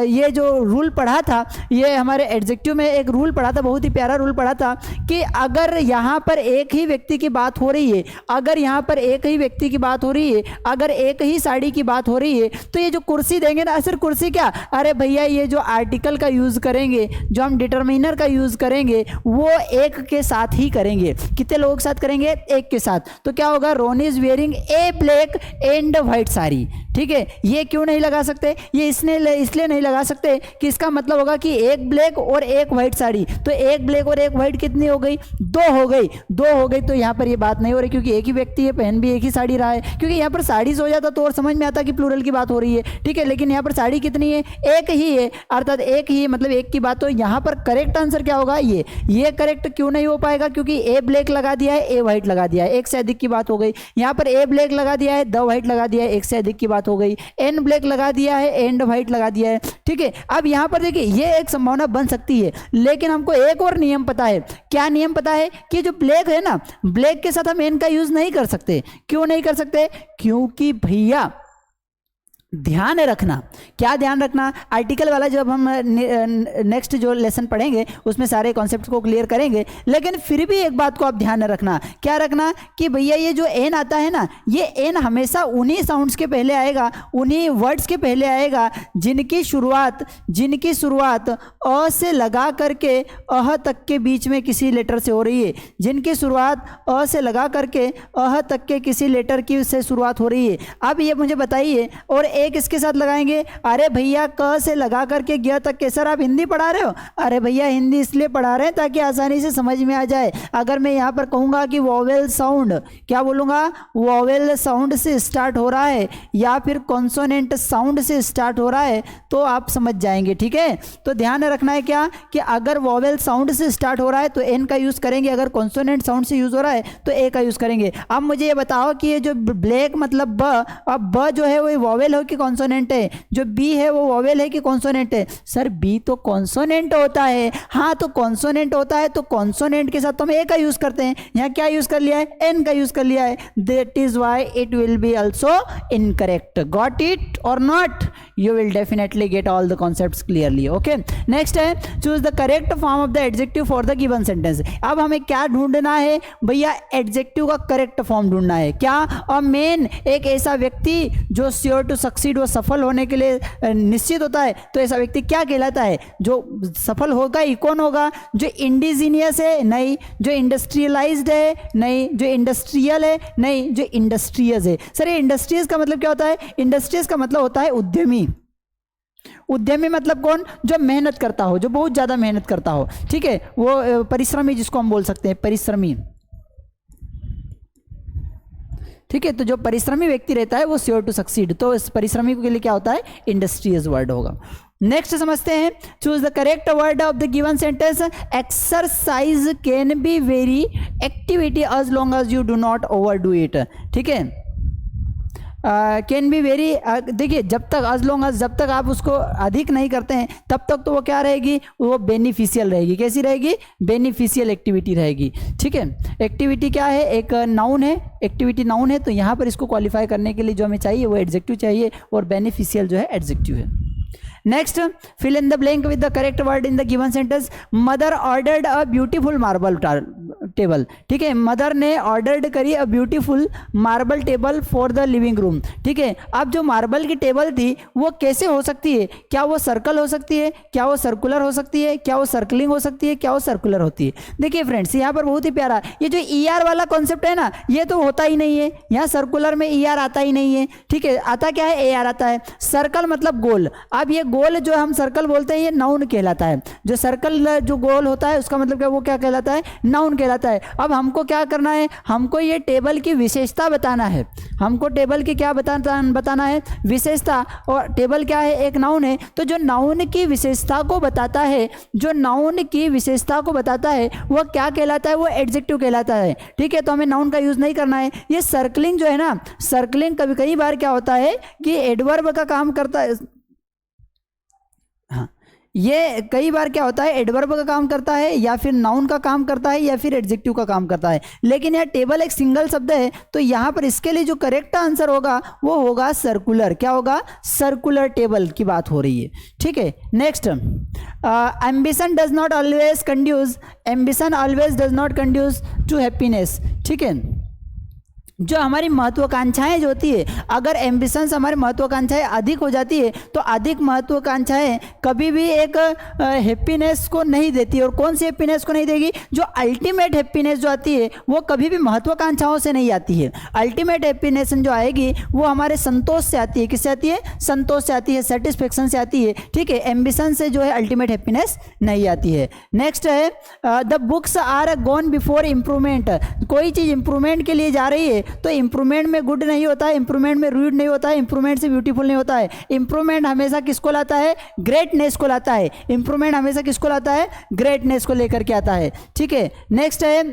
ये जो रूल पढ़ा था, ये हमारे एडजेक्टिव में एक रूल पढ़ा था, बहुत ही प्यारा रूल पढ़ा था कि अगर यहाँ पर एक ही व्यक्ति की बात हो रही है, अगर यहाँ पर एक ही व्यक्ति की बात हो रही है, अगर एक ही साड़ी की बात हो रही है, तो ये जो कुर्सी देंगे ना, सिर्फ कुर्सी क्या, अरे भैया ये जो आर्टिकल का यूज करेंगे, जो हम डिटरमिनर का यूज करेंगे, वो एक के साथ ही करेंगे। कितने लोगों के साथ करेंगे? एक के साथ। तो क्या होगा? Ronnie is wearing a black and white sari. ठीक है। ये क्यों नहीं लगा सकते, ये इसलिए नहीं लगा सकते कि इसका मतलब होगा कि एक ब्लैक और एक व्हाइट साड़ी, तो एक ब्लैक और एक व्हाइट कितनी हो गई, दो हो गई, तो यहाँ पर ये बात नहीं हो रही क्योंकि एक ही व्यक्ति है, पहन भी एक ही साड़ी रहा है। क्योंकि यहाँ पर साड़ी से हो जाता तो और समझ में आता कि प्लूरल की बात हो रही है, ठीक है, लेकिन यहाँ पर साड़ी कितनी है, एक ही है, अर्थात एक ही मतलब एक की बात। तो यहाँ पर करेक्ट आंसर क्या होगा, ये करेक्ट क्यों नहीं हो पाएगा, क्योंकि ए ब्लैक लगा दिया है, ए व्हाइट लगा दिया है, एक से अधिक की बात हो गई। यहाँ पर ए ब्लैक लगा दिया है, द व्हाइट लगा दिया है, एक से अधिक की बात हो गई। एन ब्लैक लगा दिया है, एंड व्हाइट लगा दिया है, ठीक है। अब यहाँ पर देखिए ये एक संभावना बन सकती है, लेकिन हमको एक और नियम पता है। क्या नियम पता है कि जो ब्लैक है ना, ब्लैक के साथ हम एन का यूज नहीं कर सकते। क्यों नहीं कर सकते, क्योंकि भैया ध्यान रखना, क्या ध्यान रखना, आर्टिकल वाला जब हम नेक्स्ट जो लेसन पढ़ेंगे उसमें सारे कॉन्सेप्ट्स को क्लियर करेंगे, लेकिन फिर भी एक बात को आप ध्यान रखना, क्या रखना कि भैया ये जो एन आता है ना, ये एन हमेशा उन्हीं साउंड्स के पहले आएगा, उन्हीं वर्ड्स के पहले आएगा जिनकी शुरुआत अ से लगा करके अह तक के बीच में किसी लेटर से हो रही है, जिनकी शुरुआत अ से लगा करके अह तक के किसी लेटर की से शुरुआत हो रही है। अब ये मुझे बताइए, और एक इसके साथ लगाएंगे, अरे भैया क से लगा करके ग तक के, सर आप हिंदी पढ़ा रहे हो, अरे भैया हिंदी इसलिए पढ़ा रहे हैं ताकि आसानी से समझ में आ जाए। अगर मैं यहाँ पर कहूँगा कि वोवेल साउंड, क्या बोलूँगा, वोवेल साउंड से स्टार्ट हो रहा है या फिर कॉन्सोनेंट साउंड से स्टार्ट हो रहा है, तो आप समझ जाएंगे, ठीक है। तो ध्यान रखना है क्या कि अगर वोवेल साउंड से स्टार्ट हो रहा है तो एन का यूज़ करेंगे, अगर कॉन्सोनेंट साउंड से यूज़ हो रहा है तो ए का यूज़ करेंगे। अब मुझे ये बताओ कि ये जो ब्लैक मतलब ब, अब ब जो है वो वोवेल हो कि कॉन्सोनेंट है, जो बी है वो वोवेल है कि कॉन्सोनेंट है, सर बी तो कॉन्सोनेंट होता है। हाँ तो कॉन्सोनेंट होता है तो कॉन्सोनेंट के साथ तो हम ए का यूज करते हैं, यहाँ क्या यूज कर लिया है, एन का यूज कर लिया है, that is why it will be also incorrect. Got it और not, you will definitely get all the concepts clearly. okay, next है choose the correct form of the adjective for the given sentence। अब हमें क्या ढूंढना है भैया, adjective का correct form ढूंढना है। क्या, और मेन एक ऐसा व्यक्ति जो श्योर टू सक्सीड, वो सफल होने के लिए निश्चित होता है, तो ऐसा व्यक्ति क्या कहलाता है, जो सफल होगा ही कौन होगा, जो इंडिजीनियस है नहीं, जो इंडस्ट्रियलाइज्ड है नहीं, जो इंडस्ट्रियल है नहीं, जो इंडस्ट्रियस है। सर ये इंडस्ट्रियस का मतलब क्या होता है, इंडस्ट्रियस का मतलब होता है उद्यमी। उद्यमी मतलब कौन, जो मेहनत करता हो, जो बहुत ज्यादा मेहनत करता हो, ठीक है, वो परिश्रमी जिसको हम बोल सकते हैं, परिश्रमी, ठीक है। तो जो परिश्रमी व्यक्ति रहता है वो श्योर टू सक्सीड, तो इस परिश्रमी के लिए क्या होता है, इंडस्ट्रियस वर्ड होगा। नेक्स्ट समझते हैं, choose the correct word of the given sentence. Exercise can be very activity as long as you do not overdo it, ठीक है। कैन बी वेरी, देखिए जब तक एज लॉन्ग एज, जब तक आप उसको अधिक नहीं करते हैं तब तक तो वो क्या रहेगी, वो बेनिफिशियल रहेगी। कैसी रहेगी, बेनिफिशियल एक्टिविटी रहेगी, ठीक है। एक्टिविटी क्या है, एक नाउन है, एक्टिविटी नाउन है, तो यहाँ पर इसको क्वालिफाई करने के लिए जो हमें चाहिए वो एडजेक्टिव चाहिए, और बेनिफिशियल जो है एडजेक्टिव है। Next, fill in the blank with the correct word in the given sentence. Mother ordered a beautiful marble table, ठीक है, मदर ने ऑर्डर्ड करी a beautiful marble table for the living room, ठीक है। अब जो मार्बल की टेबल थी वो कैसे हो सकती है, क्या वो सर्कल हो सकती है, क्या वो सर्कुलर हो सकती है, क्या वो सर्कलिंग हो सकती है, क्या वो सर्कुलर होती है। देखिए फ्रेंड्स यहाँ पर बहुत ही प्यारा, ये जो ई आर वाला कॉन्सेप्ट है ना, ये तो होता ही नहीं है, यहाँ सर्कुलर में ई आर आता ही नहीं है, ठीक है। आता क्या है, ए आर आता है। सर्कल मतलब गोल, अब ये गोल जो हम सर्कल बोलते हैं ये नाउन कहलाता है। जो सर्कल जो गोल होता है उसका मतलब क्या, वो क्या कहलाता है, नाउन कहलाता है। अब हमको क्या करना है, हमको ये टेबल की विशेषता बताना है, हमको टेबल की क्या बताना है, विशेषता। और टेबल क्या है, एक नाउन है, तो जो नाउन की विशेषता को बताता है, जो नाउन की विशेषता को बताता है वो क्या कहलाता है, वो एडजेक्टिव कहलाता है, ठीक है। तो हमें नाउन का यूज नहीं करना है। ये सर्कलिंग जो है ना, सर्कलिंग कभी कई बार क्या होता है कि एडवर्ब का काम करता है, हाँ, ये कई बार क्या होता है, एडवर्ब का काम करता है या फिर नाउन का काम करता है या फिर एडजेक्टिव का काम करता है। लेकिन यह टेबल एक सिंगल शब्द है, तो यहाँ पर इसके लिए जो करेक्ट आंसर होगा वो होगा सर्कुलर। क्या होगा, सर्कुलर टेबल की बात हो रही है, ठीक है। Next, ambition does not always conduce, ambition always does not conduce to happiness, ठीक है। जो हमारी महत्वाकांक्षाएं जो होती है, अगर एम्बिशंस हमारी महत्वाकांक्षाएं अधिक हो जाती है तो अधिक महत्वाकांक्षाएं कभी भी एक हैप्पीनेस को नहीं देती। और कौन सी हैप्पीनेस को नहीं देगी? जो अल्टीमेट हैप्पीनेस जो आती है वो कभी भी महत्वाकांक्षाओं से नहीं आती है। अल्टीमेट हैप्पीनेस जो आएगी वो हमारे संतोष से आती है। किससे आती है? संतोष से आती है, सेटिस्फेक्शन से आती है। ठीक है, एम्बिशन से जो है अल्टीमेट हैप्पीनेस नहीं आती है। नेक्स्ट है the books are gone before improvement. कोई चीज़ इंप्रूवमेंट के लिए जा रही है तो इंप्रूवमेंट में गुड नहीं होता है, इंप्रूवमेंट में रूड नहीं होता है, इंप्रूवमेंट से ब्यूटीफुल नहीं होता है। इंप्रूवमेंट हमेशा किसको लाता है? ग्रेटनेस को लाता है। इंप्रूवमेंट हमेशा किसको लाता है? ग्रेटनेस को लेकर के आता है। ठीक है, नेक्स्ट है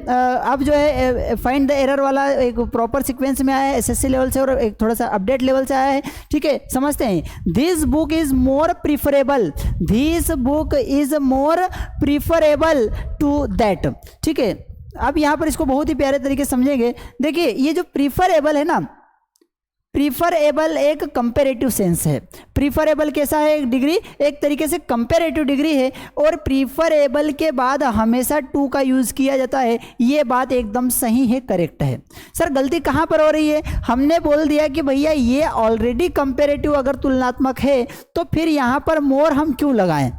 अब जो है फाइंड द एरर वाला एक प्रॉपर सीक्वेंस में आया है, एसएससी लेवल से और एक थोड़ा सा अपडेट लेवल से आया है। ठीक है, समझते हैं। This book is more preferable, this book is more preferable to that. ठीक है, अब यहाँ पर इसको बहुत ही प्यारे तरीके से समझेंगे। देखिए, ये जो प्रीफरेबल है ना, प्रीफरेबल एक कंपेरेटिव सेंस है। प्रीफरेबल कैसा है? एक डिग्री, एक तरीके से कंपेरेटिव डिग्री है। और प्रीफरेबल के बाद हमेशा टू का यूज़ किया जाता है। ये बात एकदम सही है, करेक्ट है। सर गलती कहाँ पर हो रही है? हमने बोल दिया कि भैया ये ऑलरेडी कंपेरेटिव अगर तुलनात्मक है तो फिर यहाँ पर मोर हम क्यों लगाएं?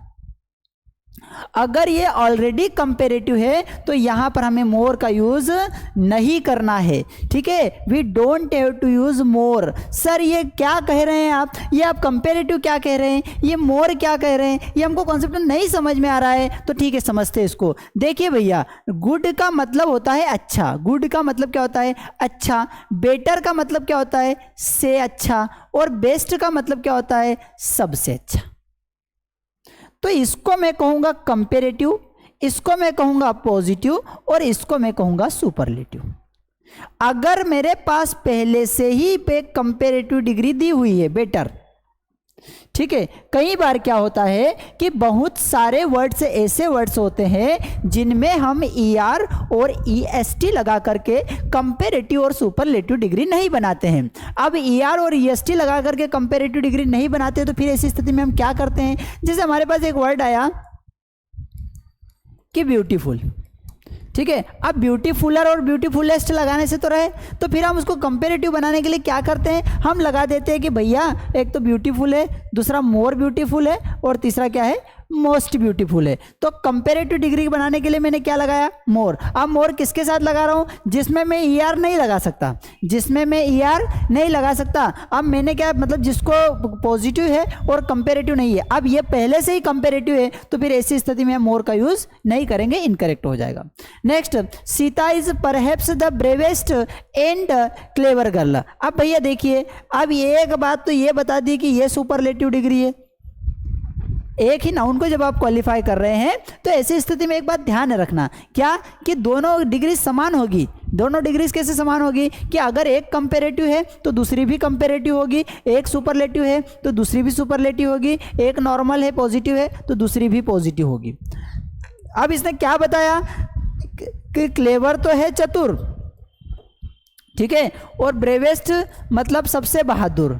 अगर ये ऑलरेडी कंपेरेटिव है तो यहां पर हमें मोर का यूज नहीं करना है। ठीक है, we don't have to use more. Sir ये क्या कह रहे हैं आप? ये आप कंपेरेटिव क्या कह रहे हैं, ये मोर क्या कह रहे हैं? ये हमको कॉन्सेप्ट नहीं समझ में आ रहा है। तो ठीक है, समझते हैं इसको। देखिए भैया, गुड का मतलब होता है अच्छा। गुड का मतलब क्या होता है? अच्छा। बेटर का मतलब क्या होता है? से अच्छा। और बेस्ट का मतलब क्या होता है? सबसे अच्छा। तो इसको मैं कहूंगा कंपेरेटिव, इसको मैं कहूंगा पॉजिटिव और इसको मैं कहूंगा सुपरलेटिव। अगर मेरे पास पहले से ही पे कंपेरेटिव डिग्री दी हुई है, बेटर। ठीक है, कई बार क्या होता है कि बहुत सारे वर्ड्स ऐसे वर्ड्स होते हैं जिनमें हम ER और EST लगा करके कंपेरेटिव और सुपरलेटिव डिग्री नहीं बनाते हैं। अब ER और EST लगा करके कंपेरेटिव डिग्री नहीं बनाते तो फिर ऐसी स्थिति में हम क्या करते हैं? जैसे हमारे पास एक वर्ड आया कि ब्यूटीफुल। ठीक है, अब ब्यूटीफुलर और ब्यूटीफुलेस्ट लगाने से तो रहे, तो फिर हम उसको कंपेरेटिव बनाने के लिए क्या करते हैं? हम लगा देते हैं कि भैया एक तो ब्यूटीफुल है, दूसरा मोर ब्यूटीफुल है और तीसरा क्या है? मोस्ट ब्यूटीफुल है। तो कंपेरेटिव डिग्री बनाने के लिए मैंने क्या लगाया? मोर। अब मोर किसके साथ लगा रहा हूं? जिसमें मैं ER नहीं लगा सकता, जिसमें मैं ER नहीं लगा सकता। अब मैंने क्या मतलब जिसको पॉजिटिव है और कंपेरेटिव नहीं है। अब ये पहले से ही कंपेरेटिव है तो फिर ऐसी स्थिति में हम मोर का यूज नहीं करेंगे, इनकरेक्ट हो जाएगा। Next, Sita is perhaps the bravest and clever girl. अब भैया देखिए, अब ये एक बात तो ये बता दी कि ये सुपरलेटिव डिग्री है। एक ही नाउन को जब आप क्वालिफाई कर रहे हैं तो ऐसी स्थिति में एक बात ध्यान रखना, क्या कि दोनों डिग्री समान होगी। दोनों डिग्रीज कैसे समान होगी? कि अगर एक कंपेरेटिव है तो दूसरी भी कंपेरेटिव होगी, एक सुपरलेटिव है तो दूसरी भी सुपरलेटिव होगी, एक नॉर्मल है पॉजिटिव है तो दूसरी भी पॉजिटिव होगी। अब इसने क्या बताया कि क्लेवर तो है चतुर, ठीक है, और ब्रेवेस्ट मतलब सबसे बहादुर।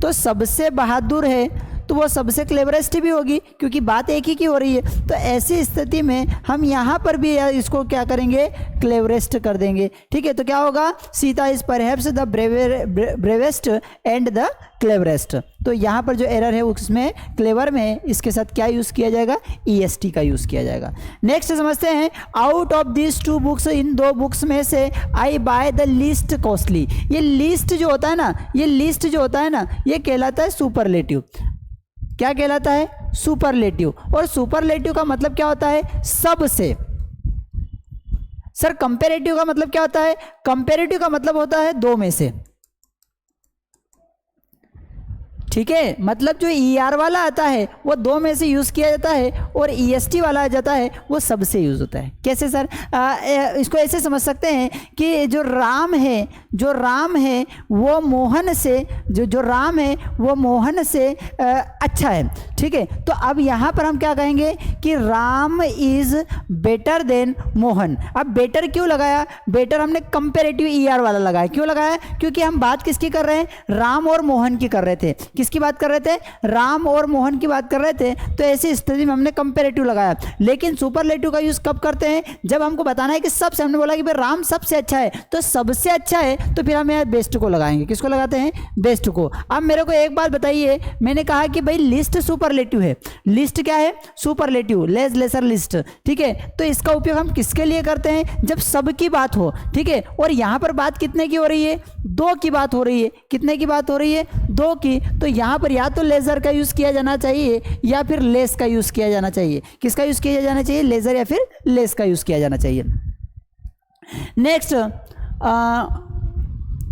तो सबसे बहादुर है तो वो सबसे क्लेवरेस्ट भी होगी, क्योंकि बात एक ही की हो रही है। तो ऐसी स्थिति में हम यहाँ पर भी इसको क्या करेंगे? क्लेवरेस्ट कर देंगे। ठीक है, तो क्या होगा? Sita is perhaps the bravest and the cleverest. तो यहाँ पर जो एरर है उसमें क्लेवर में इसके साथ क्या यूज़ किया जाएगा? EST का यूज़ किया जाएगा। नेक्स्ट समझते हैं, out of this 2 books, in 2 books में से आई बाय द लीस्ट कॉस्टली। ये लीस्ट जो होता है ना, ये लिस्ट जो होता है ना, ये कहलाता है सुपरलेटिव। क्या कहलाता है? सुपरलेटिव। और सुपरलेटिव का मतलब क्या होता है? सबसे। सर कंपेरेटिव का मतलब क्या होता है? कंपेरेटिव का मतलब होता है 2 में से। ठीक है, मतलब जो ER वाला आता है वो 2 में से यूज़ किया जाता है और EST वाला आ जाता है वो सबसे यूज़ होता है। कैसे सर? इसको ऐसे समझ सकते हैं कि जो राम है वो मोहन से, जो राम है वो मोहन से अच्छा है। ठीक है, तो अब यहाँ पर हम क्या कहेंगे कि Ram is better than Mohan. अब बेटर क्यों लगाया? बेटर हमने कंपेरेटिव ER वाला लगाया। क्यों लगाया? क्योंकि हम बात किसकी कर रहे हैं? राम और मोहन की कर रहे थे। किसकी बात कर रहे थे, राम और मोहन की बात कर रहे थे। तो ऐसी स्थिति में हमने कंपेरेटिव लगाया। लेकिन सुपरलेटिव का यूज कब करते हैं, जब हमको बताना है कि सबसे, हमने बोला कि भाई राम सबसे अच्छा है, तो सबसे अच्छा है तो फिर हम यहाँ बेस्ट को लगाएंगे। किसको लगाते हैं, बेस्ट को। अब मेरे को एक बात बताइए, मैंने कहा कि भाई लिस्ट सुपरलेटिव है, लिस्ट क्या है, सुपरलेटिव, लेस लेसर लिस्ट, ठीक है। तो इसका उपयोग हम किसके लिए करते हैं, जब सबकी बात हो, ठीक है। और यहाँ पर बात कितने की हो रही है, दो की बात हो रही है। कितने की बात हो रही है, दो की। तो यहाँ पर या तो लेजर का यूज किया जाना चाहिए या फिर लेस का यूज किया जाना चाहिए। किसका यूज किया जाना चाहिए, लेजर या फिर लेस का यूज किया जाना चाहिए। Next,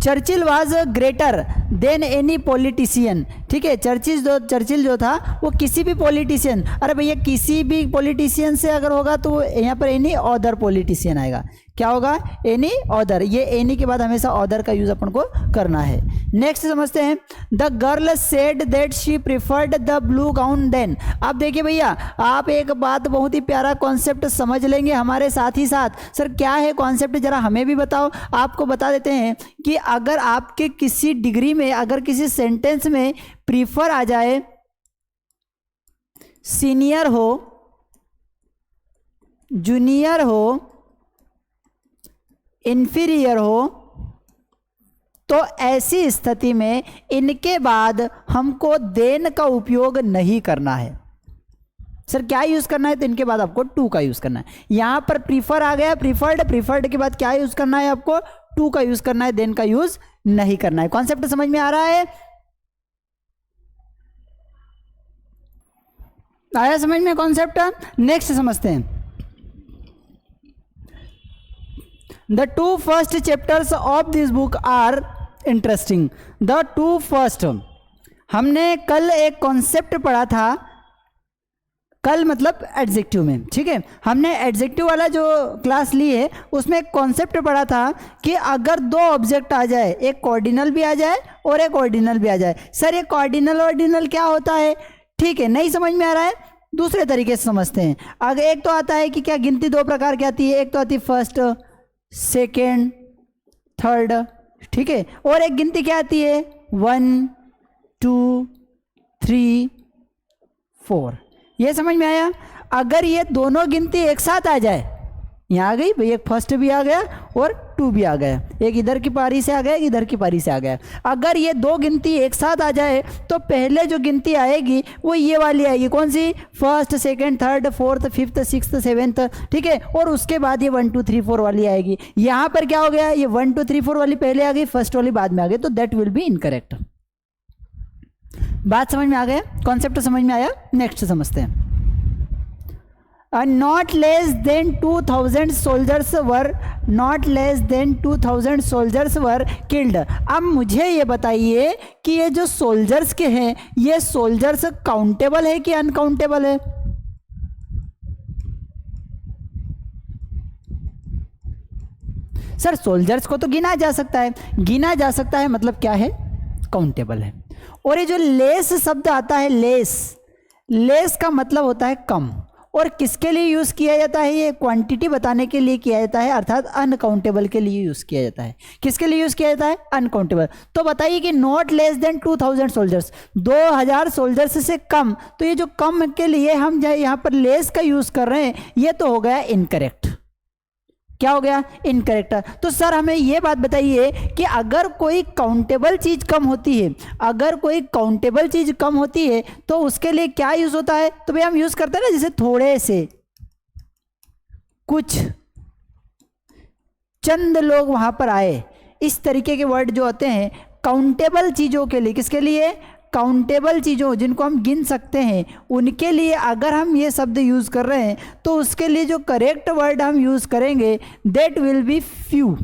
Churchill was greater than any politician, ठीक है। चर्चिल जो था वो किसी भी पॉलिटिशियन, अरे भैया किसी भी पॉलिटिशियन से अगर होगा तो यहाँ पर एनी अदर पॉलिटिशियन आएगा। क्या होगा, एनी अदर। ये एनी के बाद हमेशा अदर का यूज अपन को करना है। नेक्स्ट समझते हैं, the girl said that she preferred the blue gown then. आप देखिए भैया, आप एक बात बहुत ही प्यारा कॉन्सेप्ट समझ लेंगे हमारे साथ ही साथ। सर क्या है कॉन्सेप्ट, जरा हमें भी बताओ। आपको बता देते हैं कि अगर आपके किसी डिग्री में, अगर किसी सेंटेंस में प्रीफर आ जाए, सीनियर हो, जूनियर हो, इंफीरियर हो, तो ऐसी स्थिति में इनके बाद हमको देन का उपयोग नहीं करना है। सर क्या यूज करना है, तो इनके बाद आपको टू का यूज करना है। यहां पर प्रीफर आ गया, प्रीफर्ड के बाद क्या यूज करना है, आपको टू का यूज करना है, देन का यूज नहीं करना है। कॉन्सेप्ट समझ में आ रहा है, आया समझ में कॉन्सेप्ट। नेक्स्ट समझते हैं, The two first chapters of this book are interesting. The two first, हमने कल एक कॉन्सेप्ट पढ़ा था, कल मतलब एडजेक्टिव में, ठीक है। हमने एडजेक्टिव वाला जो क्लास ली है उसमें एक कॉन्सेप्ट पढ़ा था कि अगर दो ऑब्जेक्ट आ जाए, एक कॉर्डिनल भी आ जाए और एक ऑर्डिनल भी आ जाए। सर ये कॉर्डिनल ऑर्डिनल क्या होता है, ठीक है, नहीं समझ में आ रहा है, दूसरे तरीके से समझते हैं। अगर एक तो आता है कि क्या गिनती दो प्रकार की आती है, एक तो आती है फर्स्ट, सेकेंड, थर्ड, ठीक है। और एक गिनती क्या आती है, 1 2 3 4। ये समझ में आया। अगर ये दोनों गिनती एक साथ आ जाए, यहाँ आ गई भाई, एक फर्स्ट भी आ गया और टू भी आ गया, एक इधर की पारी से आ गया, एक इधर की पारी से आ गया। अगर ये दो गिनती एक साथ आ जाए तो पहले जो गिनती आएगी वो ये वाली आएगी, कौन सी, first, second, third, fourth, fifth, sixth, seventh, ठीक है। और उसके बाद ये 1 2 3 4 वाली आएगी। यहाँ पर क्या हो गया, ये 1 2 3 4 वाली पहले आ गई, फर्स्ट वाली बाद में आ गई, तो दैट विल बी इनकरेक्ट। बात समझ में आ गया, कॉन्सेप्ट समझ में आया। नेक्स्ट समझते हैं, not less than 2000 soldiers were killed। अब मुझे ये बताइए कि ये जो सोल्जर्स के हैं, ये सोल्जर्स काउंटेबल है कि अनकाउंटेबल है। सर सोल्जर्स को तो गिना जा सकता है, गिना जा सकता है मतलब क्या है, काउंटेबल है। और ये जो लेस शब्द आता है, लेस का मतलब होता है कम, और किसके लिए यूज किया जाता है, ये क्वांटिटी बताने के लिए किया जाता है, अर्थात अनकाउंटेबल के लिए यूज किया जाता है। किसके लिए यूज किया जाता है, अनकाउंटेबल। तो बताइए कि not less than 2000 soldiers, 2000 soldiers से कम। तो ये जो कम के लिए हम यहाँ पर लेस का यूज कर रहे हैं, ये तो हो गया इनकरेक्ट। क्या हो गया, इनकरेक्ट। तो सर हमें ये बात बताइए कि अगर कोई काउंटेबल चीज कम होती है, अगर कोई काउंटेबल चीज कम होती है तो उसके लिए क्या यूज होता है, तो भाई हम यूज करते हैं ना, जैसे थोड़े से, कुछ, चंद लोग वहां पर आए, इस तरीके के वर्ड जो होते हैं काउंटेबल चीजों के लिए। किसके लिए, काउंटेबल चीज़ों जिनको हम गिन सकते हैं, उनके लिए अगर हम ये शब्द यूज़ कर रहे हैं तो उसके लिए जो करेक्ट वर्ड हम यूज़ करेंगे दैट विल बी फ्यू।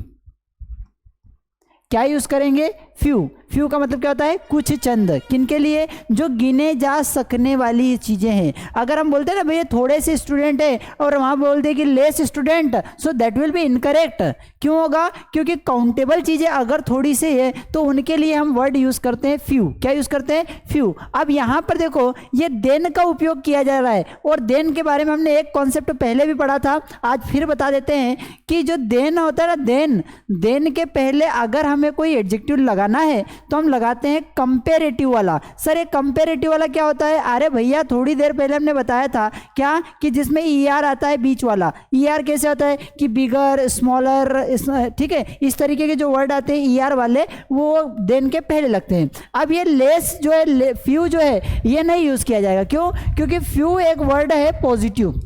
क्या यूज़ करेंगे, फ्यू। फ्यू का मतलब क्या होता है, कुछ चंद। किनके लिए, जो गिने जा सकने वाली चीज़ें हैं। अगर हम बोलते हैं ना भैया थोड़े से स्टूडेंट है और वहाँ बोलते हैं कि less student, so that will be incorrect. क्यों होगा, क्योंकि काउंटेबल चीज़ें अगर थोड़ी सी है तो उनके लिए हम वर्ड यूज़ करते हैं फ्यू। क्या यूज़ करते हैं, फ्यू। अब यहाँ पर देखो ये देन का उपयोग किया जा रहा है, और देन के बारे में हमने एक कॉन्सेप्ट पहले भी पढ़ा था, आज फिर बता देते हैं कि जो देन होता है ना, देन के पहले अगर हमें कोई एडजेक्टिव लगाना है तो हम लगाते हैं कंपेरेटिव वाला। सर ये कंपेरेटिव वाला क्या होता है? अरे भैया थोड़ी देर पहले हमने बताया था क्या कि जिसमें ER आता है बीच वाला। ER कैसे होता है कि बिगर, स्मॉलर, ठीक है, इस तरीके के जो वर्ड आते हैं ER वाले वो देन के पहले लगते हैं। अब ये लेस जो है, फ्यू जो है, ये नहीं यूज किया जाएगा। क्यों? क्योंकि फ्यू एक वर्ड है पॉजिटिव।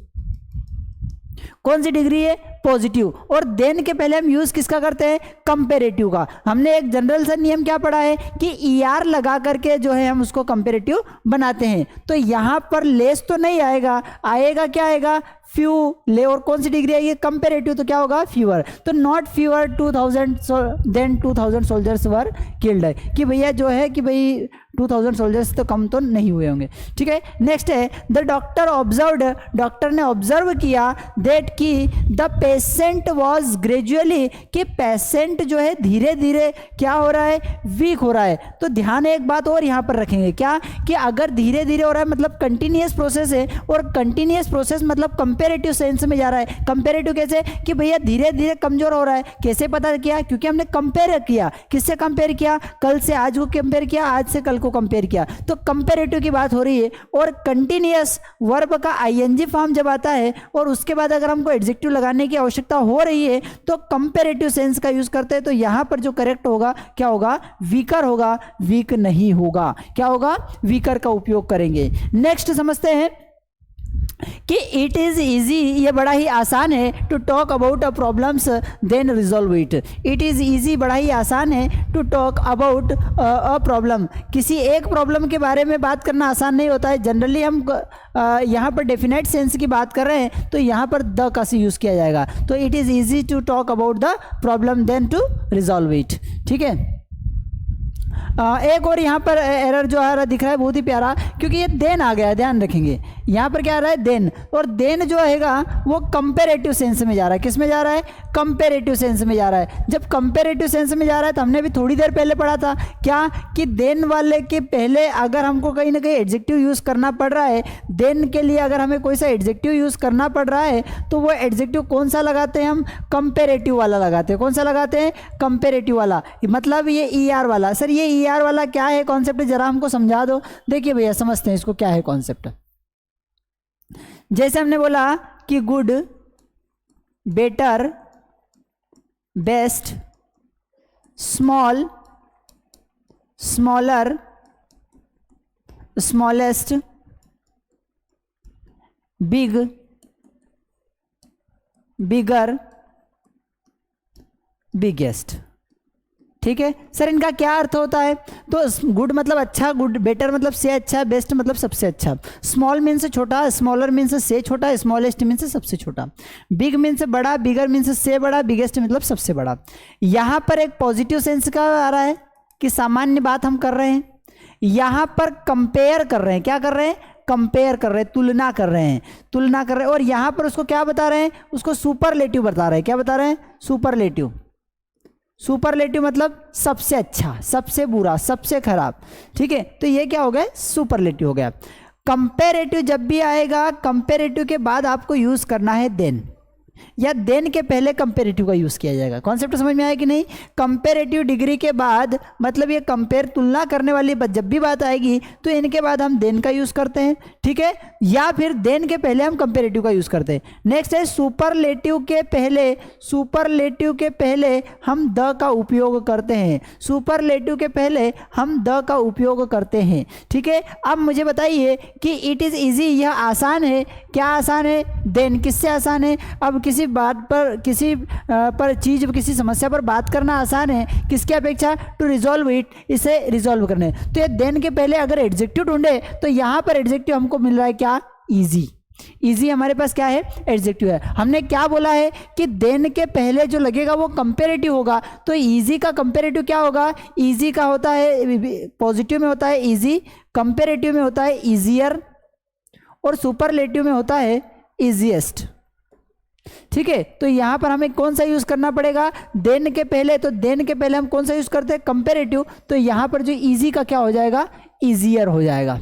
कौन सी डिग्री है? पॉजिटिव। और देन के पहले हम यूज किसका करते हैं? कंपेरेटिव का। हमने एक जनरल सा नियम क्या पढ़ा है कि ER लगा करके जो है हम उसको कंपेरेटिव बनाते हैं। तो यहां पर लेस तो नहीं आएगा, आएगा क्या आएगा? फ्यू। ले और कौन सी डिग्री आएगी? कंपेरेटिव, तो क्या होगा? फ्यूअर। तो not fewer 2000 soldiers were killed है कि भैया जो है कि भाई 2000 सोल्जर्स तो कम तो नहीं हुए होंगे। ठीक है, नेक्स्ट है द डॉक्टर ऑब्जर्व्ड, डॉक्टर ने ऑब्जर्व किया दैट कि द पेशेंट वॉज ग्रेजुअली, कि पेशेंट जो है धीरे धीरे क्या हो रहा है? वीक हो रहा है। तो ध्यान एक बात और यहाँ पर रखेंगे क्या कि अगर धीरे धीरे हो रहा है मतलब कंटिन्यूअस प्रोसेस है, और कंटिन्यूअस प्रोसेस मतलब कंपेरेटिव सेंस में जा रहा है। कंपेरेटिव कैसे? कि भैया धीरे धीरे कमजोर हो रहा है। कैसे पता किया? क्योंकि हमने कंपेयर किया। किससे कंपेयर किया? कल से आज को कंपेयर किया, आज से कल को कंपेयर किया। तो कंपेरेटिव की बात हो रही है। और कंटिन्यूअस वर्ब का ING फॉर्म जब आता है और उसके बाद अगर हमको एडजेक्टिव लगाने की आवश्यकता हो रही है तो कंपेरेटिव सेंस का यूज करते हैं। तो यहां पर जो करेक्ट होगा क्या होगा? वीकर होगा, वीक नहीं होगा। क्या होगा? वीकर का उपयोग करेंगे। नेक्स्ट समझते हैं कि इट इज़ ईजी, ये बड़ा ही आसान है to talk about a problems then resolve it. It is easy, बड़ा ही आसान है to talk about a problem. किसी एक प्रॉब्लम के बारे में बात करना आसान नहीं होता है। जनरली हम यहाँ पर डेफिनेट सेंस की बात कर रहे हैं तो यहाँ पर द का से यूज़ किया जाएगा। तो it is easy to talk about the problem then to resolve it. ठीक है, एक और यहाँ पर एरर जो है दिख रहा है बहुत ही प्यारा, क्योंकि ये देन आ गया है, ध्यान रखेंगे। यहाँ पर क्या आ रहा है? देन। और देन जो रहेगा वो कंपेरेटिव सेंस में जा रहा है। किस में जा रहा है? कंपेरेटिव सेंस में जा रहा है। जब कंपेरेटिव सेंस में जा रहा है तो हमने भी थोड़ी देर पहले पढ़ा था क्या कि देन वाले के पहले अगर हमको कहीं ना कहीं एडजेक्टिव यूज़ करना पड़ रहा है, देन के लिए अगर हमें कोई सा एडजेक्टिव यूज़ करना पड़ रहा है तो वो एडजेक्टिव कौन सा लगाते हैं? हम कंपेरेटिव वाला लगाते हैं। कौन सा लगाते हैं? कंपेरेटिव वाला। मतलब ये ER वाला। सर ये ER वाला क्या है कॉन्सेप्ट? जरा हमको समझा दो। देखिए भैया समझते हैं इसको क्या है कॉन्सेप्ट। जैसे हमने बोला कि good, better, best, small, smaller, smallest, big, bigger, biggest. ठीक है सर, इनका क्या अर्थ होता है? तो गुड मतलब अच्छा, गुड, बेटर मतलब से अच्छा, बेस्ट मतलब सबसे अच्छा, स्मॉल मीन से छोटा, स्मॉलर मीन से छोटा, स्मॉलेस्ट मीन से सबसे छोटा, बिग मीन से बड़ा, बिगर मीन से बड़ा, बिगेस्ट मतलब सबसे बड़ा। यहाँ पर एक पॉजिटिव सेंस का आ रहा है कि सामान्य बात हम कर रहे हैं। यहाँ पर कंपेयर कर रहे हैं। क्या कर रहे हैं? कंपेयर कर रहे हैं, तुलना कर रहे हैं, तुलना कर रहे हैं। और यहाँ पर उसको क्या बता रहे हैं? उसको सुपरलेटिव बता रहे हैं। क्या बता रहे हैं? सुपरलेटिव। सुपरलेटिव मतलब सबसे अच्छा, सबसे बुरा, सबसे खराब। ठीक है, तो ये क्या हो गया? सुपरलेटिव हो गया। कंपेरेटिव जब भी आएगा, कंपेरेटिव के बाद आपको यूज करना है देन, या देन के पहले कंपेरेटिव का यूज किया जाएगा। कॉन्सेप्ट समझ में आया कि नहीं? कंपेरेटिव डिग्री के बाद मतलब ये कंपेयर, तुलना करने वाली जब भी बात आएगी तो इनके बाद हम देन का यूज करते हैं। ठीक है, या फिर देन के पहले हम कंपेरेटिव का यूज करते हैं। नेक्स्ट है सुपरलेटिव के पहले, सुपरलेटिव के पहले हम द का उपयोग करते हैं। सुपरलेटिव के पहले हम द का उपयोग करते हैं। ठीक है, अब मुझे बताइए कि इट इज इजी, यह आसान है। क्या आसान है? देन। किससे आसान है? अब किसी बात पर, किसी पर चीज, किसी समस्या पर बात करना आसान है किसकी अपेक्षा? टू रिजॉल्व इट, इसे रिजॉल्व करने। तो ये देन के पहले अगर एडजेक्टिव ढूंढे तो यहां पर एडजेक्टिव हमको मिल रहा है क्या? इजी। इजी हमारे पास क्या है? एडजेक्टिव है। हमने क्या बोला है कि देन के पहले जो लगेगा वो कंपेरेटिव होगा। तो इजी का कंपेरेटिव क्या होगा? इजी का होता है पॉजिटिव में होता है इजी, कंपेरेटिव में होता है इजियर, और सुपरलेटिव में होता है इजीएस्ट। ठीक है, तो यहां पर हमें कौन सा यूज करना पड़ेगा? देन के पहले। तो देन के पहले हम कौन सा यूज करते हैं? कंपेरेटिव। तो यहां पर जो इजी का क्या हो जाएगा? इजियर हो जाएगा।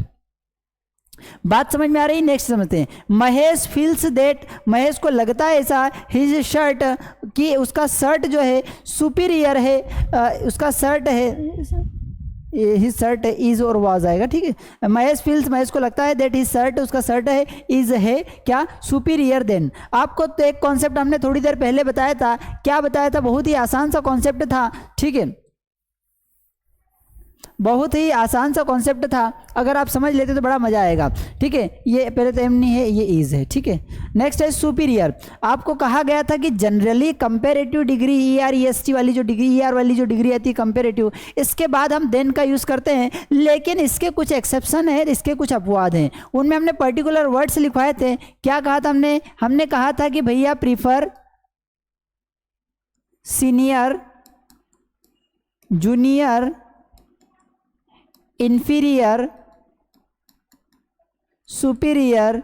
बात समझ में आ रही? नेक्स्ट समझते हैं। महेश फील्स दैट, महेश को लगता है ऐसा, हिज शर्ट, कि उसका शर्ट जो है सुपीरियर है, उसका शर्ट है, हिज शर्ट इज और वाज आएगा, ठीक है। महेश फील्स, महेश को लगता है दैट हिज शर्ट, उसका शर्ट है, इज है क्या, सुपीरियर देन। आपको तो एक कॉन्सेप्ट हमने थोड़ी देर पहले बताया था, क्या बताया था, बहुत ही आसान सा कॉन्सेप्ट था, ठीक है, बहुत ही आसान सा कॉन्सेप्ट था, अगर आप समझ लेते तो बड़ा मजा आएगा, ठीक है। ये पहले तो एम नहीं है, ये इज है, ठीक है। नेक्स्ट है सुपीरियर। आपको कहा गया था कि जनरली कंपेरेटिव डिग्री, ER-EST वाली जो डिग्री, ER वाली जो डिग्री आती है कंपेरेटिव, इसके बाद हम देन का यूज़ करते हैं, लेकिन इसके कुछ एक्सेप्शन है, इसके कुछ अपवाद हैं, उनमें हमने पर्टिकुलर वर्ड्स लिखवाए थे। क्या कहा था हमने कहा था कि भैया prefer senior, junior, inferior, superior,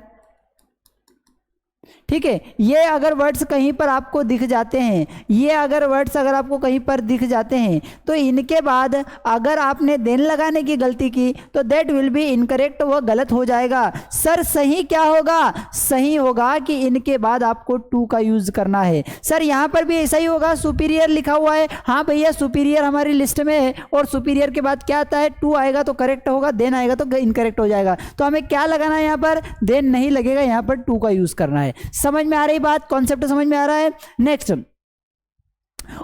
ठीक है। ये अगर वर्ड्स कहीं पर आपको दिख जाते हैं, ये अगर वर्ड्स अगर आपको कहीं पर दिख जाते हैं, तो इनके बाद अगर आपने देन लगाने की गलती की तो दैट विल बी इनकरेक्ट, वो गलत हो जाएगा। सर सही क्या होगा? सही होगा कि इनके बाद आपको टू का यूज करना है। सर यहाँ पर भी ऐसा ही होगा, सुपीरियर लिखा हुआ है, हाँ भैया सुपीरियर हमारी लिस्ट में है, और सुपीरियर के बाद क्या आता है, टू आएगा तो करेक्ट होगा, देन आएगा तो इनकरेक्ट हो जाएगा। तो हमें क्या लगाना है यहाँ पर? देन नहीं लगेगा, यहाँ पर टू का यूज करना है। समझ में आ रही बात? कॉन्सेप्ट समझ में आ रहा है? Next,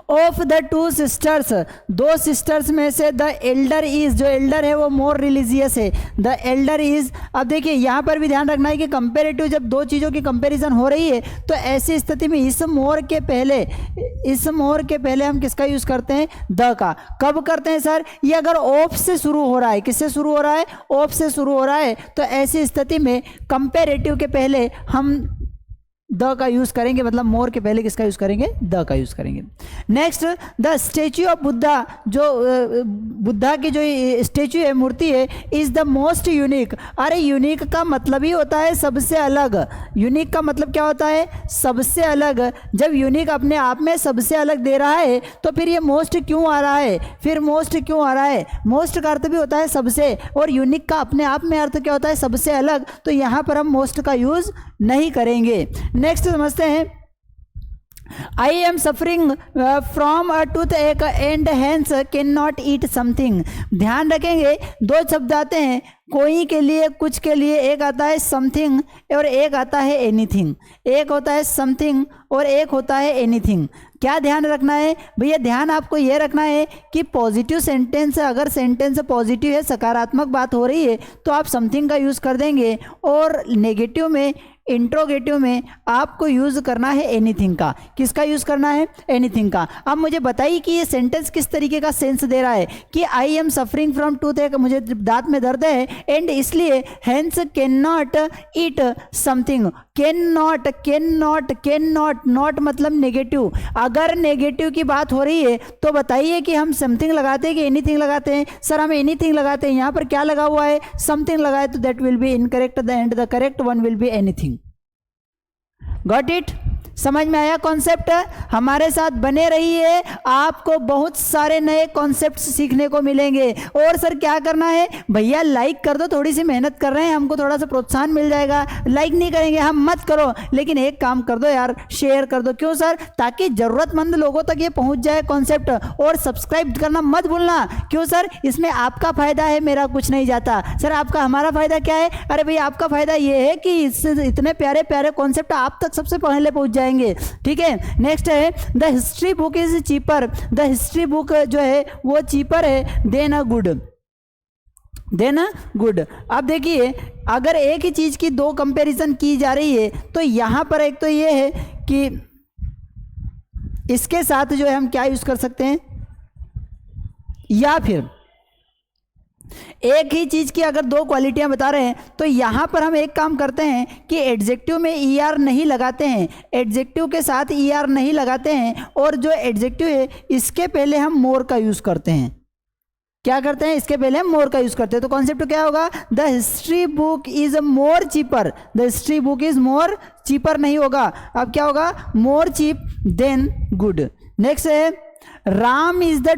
of the two sisters, दो सिस्टर्स में से द एल्डर इज, जो एल्डर है वो मोर रिलीजियस है, द एल्डर इज। अब देखिए यहाँ पर भी ध्यान रखना है कि कंपेरेटिव, जब दो चीज़ों की कंपैरिजन हो रही है तो ऐसी स्थिति में इस मोर के पहले हम किसका यूज़ करते हैं? द का। कब करते हैं सर? ये अगर ऑफ से शुरू हो रहा है, किससे शुरू हो रहा है? ऑफ से शुरू हो रहा है, तो ऐसी स्थिति में कंपेरेटिव के पहले हम द का यूज करेंगे, मतलब मोर के पहले किसका यूज करेंगे? द का यूज करेंगे। Next, the statue of Buddha, जो बुद्धा की जो स्टेच्यू है, मूर्ति है, इज द मोस्ट यूनिक। अरे यूनिक का मतलब ही होता है सबसे अलग। यूनिक का मतलब क्या होता है? सबसे अलग। जब यूनिक अपने आप में सबसे अलग दे रहा है तो फिर ये मोस्ट क्यों आ रहा है? फिर मोस्ट क्यों आ रहा है? मोस्ट का अर्थ भी होता है सबसे, और यूनिक का अपने आप में अर्थ क्या होता है? सबसे अलग। तो यहाँ पर हम मोस्ट का यूज नहीं करेंगे। नेक्स्ट समझते हैं, I am suffering from a toothache and hence can not eat something. ध्यान रखेंगे, दो शब्द आते हैं, कोई के लिए, कुछ के लिए। एक आता है समथिंग और एक आता है एनीथिंग। एक होता है समथिंग और एक होता है एनीथिंग। क्या ध्यान रखना है भैया? ध्यान आपको ये रखना है कि पॉजिटिव सेंटेंस, अगर सेंटेंस पॉजिटिव है, सकारात्मक बात हो रही है, तो आप समथिंग का यूज़ कर देंगे, और नेगेटिव में, इंट्रोगेटिव में आपको यूज़ करना है एनीथिंग का। किसका यूज़ करना है? एनीथिंग का। अब मुझे बताइए कि ये सेंटेंस किस तरीके का सेंस दे रहा है कि I am suffering from tooth, एक मुझे दांत में दर्द है, एंड इसलिए hence can not eat something. Can not, not मतलब नेगेटिव। अगर नेगेटिव की बात हो रही है तो बताइए कि हम समथिंग लगाते हैं कि एनीथिंग लगाते हैं? सर हम एनीथिंग लगाते हैं। यहाँ पर क्या लगा हुआ है? समथिंग लगाए, तो that will be incorrect, the end the correct one will be anything. Got it? समझ में आया कॉन्सेप्ट? हमारे साथ बने रहिए, आपको बहुत सारे नए कॉन्सेप्ट सीखने को मिलेंगे। और सर क्या करना है भैया? लाइक कर दो, थोड़ी सी मेहनत कर रहे हैं, हमको थोड़ा सा प्रोत्साहन मिल जाएगा। लाइक नहीं करेंगे हम, मत करो, लेकिन एक काम कर दो यार, शेयर कर दो। क्यों सर? ताकि जरूरतमंद लोगों तक ये पहुंच जाए कॉन्सेप्ट। और सब्सक्राइब करना मत भूलना। क्यों सर? इसमें आपका फायदा है, मेरा कुछ नहीं जाता। सर आपका, हमारा फायदा क्या है? अरे भैया आपका फायदा ये है कि इससे इतने प्यारे प्यारे कॉन्सेप्ट आप तक सबसे पहले पहुंच जाएंगे। ठीक है। नेक्स्ट है, the history book is cheaper. The history book जो है वो चीपर है देन अ गुड। अब देखिए, अगर एक ही चीज की दो कंपैरिजन की जा रही है तो यहां पर एक तो ये है कि इसके साथ जो है हम क्या यूज कर सकते हैं, या फिर एक ही चीज की अगर दो क्वालिटियां बता रहे हैं तो यहां पर हम एक काम करते हैं कि एडजेक्टिव में ER नहीं लगाते हैं, एडजेक्टिव के साथ ER नहीं लगाते हैं, और जो एडजेक्टिव है इसके पहले हम मोर का यूज करते हैं। क्या करते हैं? इसके पहले हम मोर का यूज करते हैं। तो कॉन्सेप्ट क्या होगा? The history book is more cheaper. The history book is more cheaper नहीं होगा, अब क्या होगा? मोर चीप देन गुड। नेक्स्ट है, Ram is the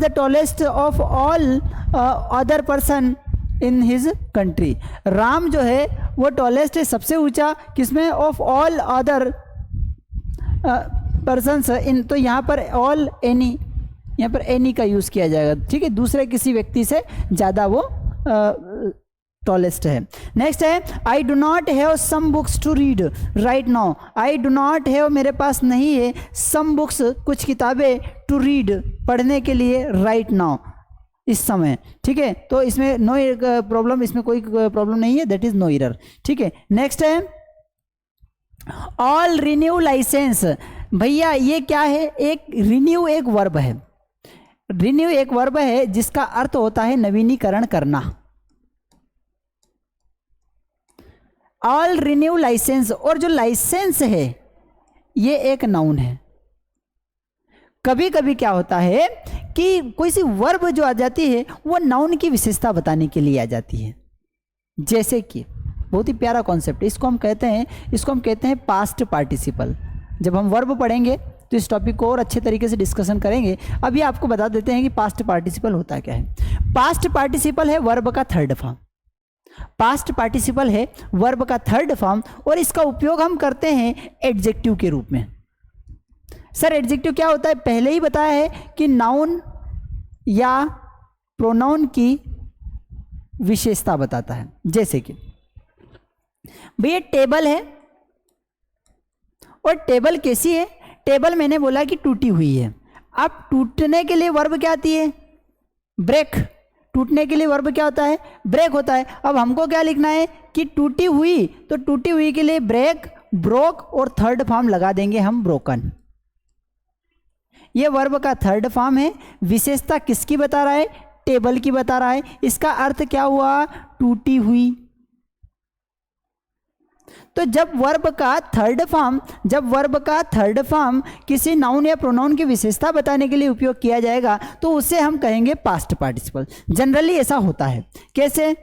tallest of all other person in his country. Ram जो है वो टॉलेस्ट है, सबसे ऊंचा किसमें, ऑफ ऑल अदर पर्सन्स इन, तो यहाँ पर ऑल एनी, यहाँ पर एनी का यूज़ किया जाएगा, ठीक है, दूसरे किसी व्यक्ति से ज़्यादा वो टॉलेस्ट है। नेक्स्ट है I do not have some books to read right now. I do not have, मेरे पास नहीं है, सम बुक्स, कुछ किताबें, टू रीड, पढ़ने के लिए, राइट नाउ, इस समय, ठीक है। तो इसमें नो प्रॉब्लम, इसमें कोई प्रॉब्लम नहीं है, दैट इज नो एरर, ठीक है। नेक्स्ट है ऑल रिन्यू लाइसेंस। भैया ये क्या है, एक रिन्यू एक वर्ब है, रिन्यू एक वर्ब है जिसका अर्थ होता है नवीनीकरण करना। ऑल रिन्यू लाइसेंस, और जो लाइसेंस है ये एक नाउन है। कभी कभी क्या होता है कि कोई सी वर्ब जो आ जाती है वो नाउन की विशेषता बताने के लिए आ जाती है। जैसे कि बहुत ही प्यारा कॉन्सेप्ट, इसको हम कहते हैं पास्ट पार्टिसिपल। जब हम वर्ब पढ़ेंगे तो इस टॉपिक को और अच्छे तरीके से डिस्कशन करेंगे। अभी आपको बता देते हैं कि पास्ट पार्टिसिपल होता क्या है। पास्ट पार्टिसिपल है वर्ब का थर्ड फॉर्म, पास्ट पार्टिसिपल है वर्ब का थर्ड फॉर्म, और इसका उपयोग हम करते हैं एडजेक्टिव के रूप में। सर एडजेक्टिव क्या होता है, पहले ही बताया है कि नाउन या प्रोनाउन की विशेषता बताता है। जैसे कि भैया टेबल है, और टेबल कैसी है, टेबल मैंने बोला कि टूटी हुई है। अब टूटने के लिए वर्ब क्या आती है, ब्रेक। टूटने के लिए वर्ब क्या होता है, ब्रेक होता है। अब हमको क्या लिखना है कि टूटी हुई, तो टूटी हुई के लिए ब्रेक, ब्रोक, और थर्ड फॉर्म लगा देंगे हम ब्रोकन। ये वर्ब का थर्ड फॉर्म है। विशेषता किसकी बता रहा है, टेबल की बता रहा है। इसका अर्थ क्या हुआ, टूटी हुई। तो जब वर्ब का थर्ड फॉर्म किसी नाउन या प्रोनाउन की विशेषता बताने के लिए उपयोग किया जाएगा तो उसे हम कहेंगे पास्ट पार्टिसिपल। जनरली ऐसा होता है। कैसे,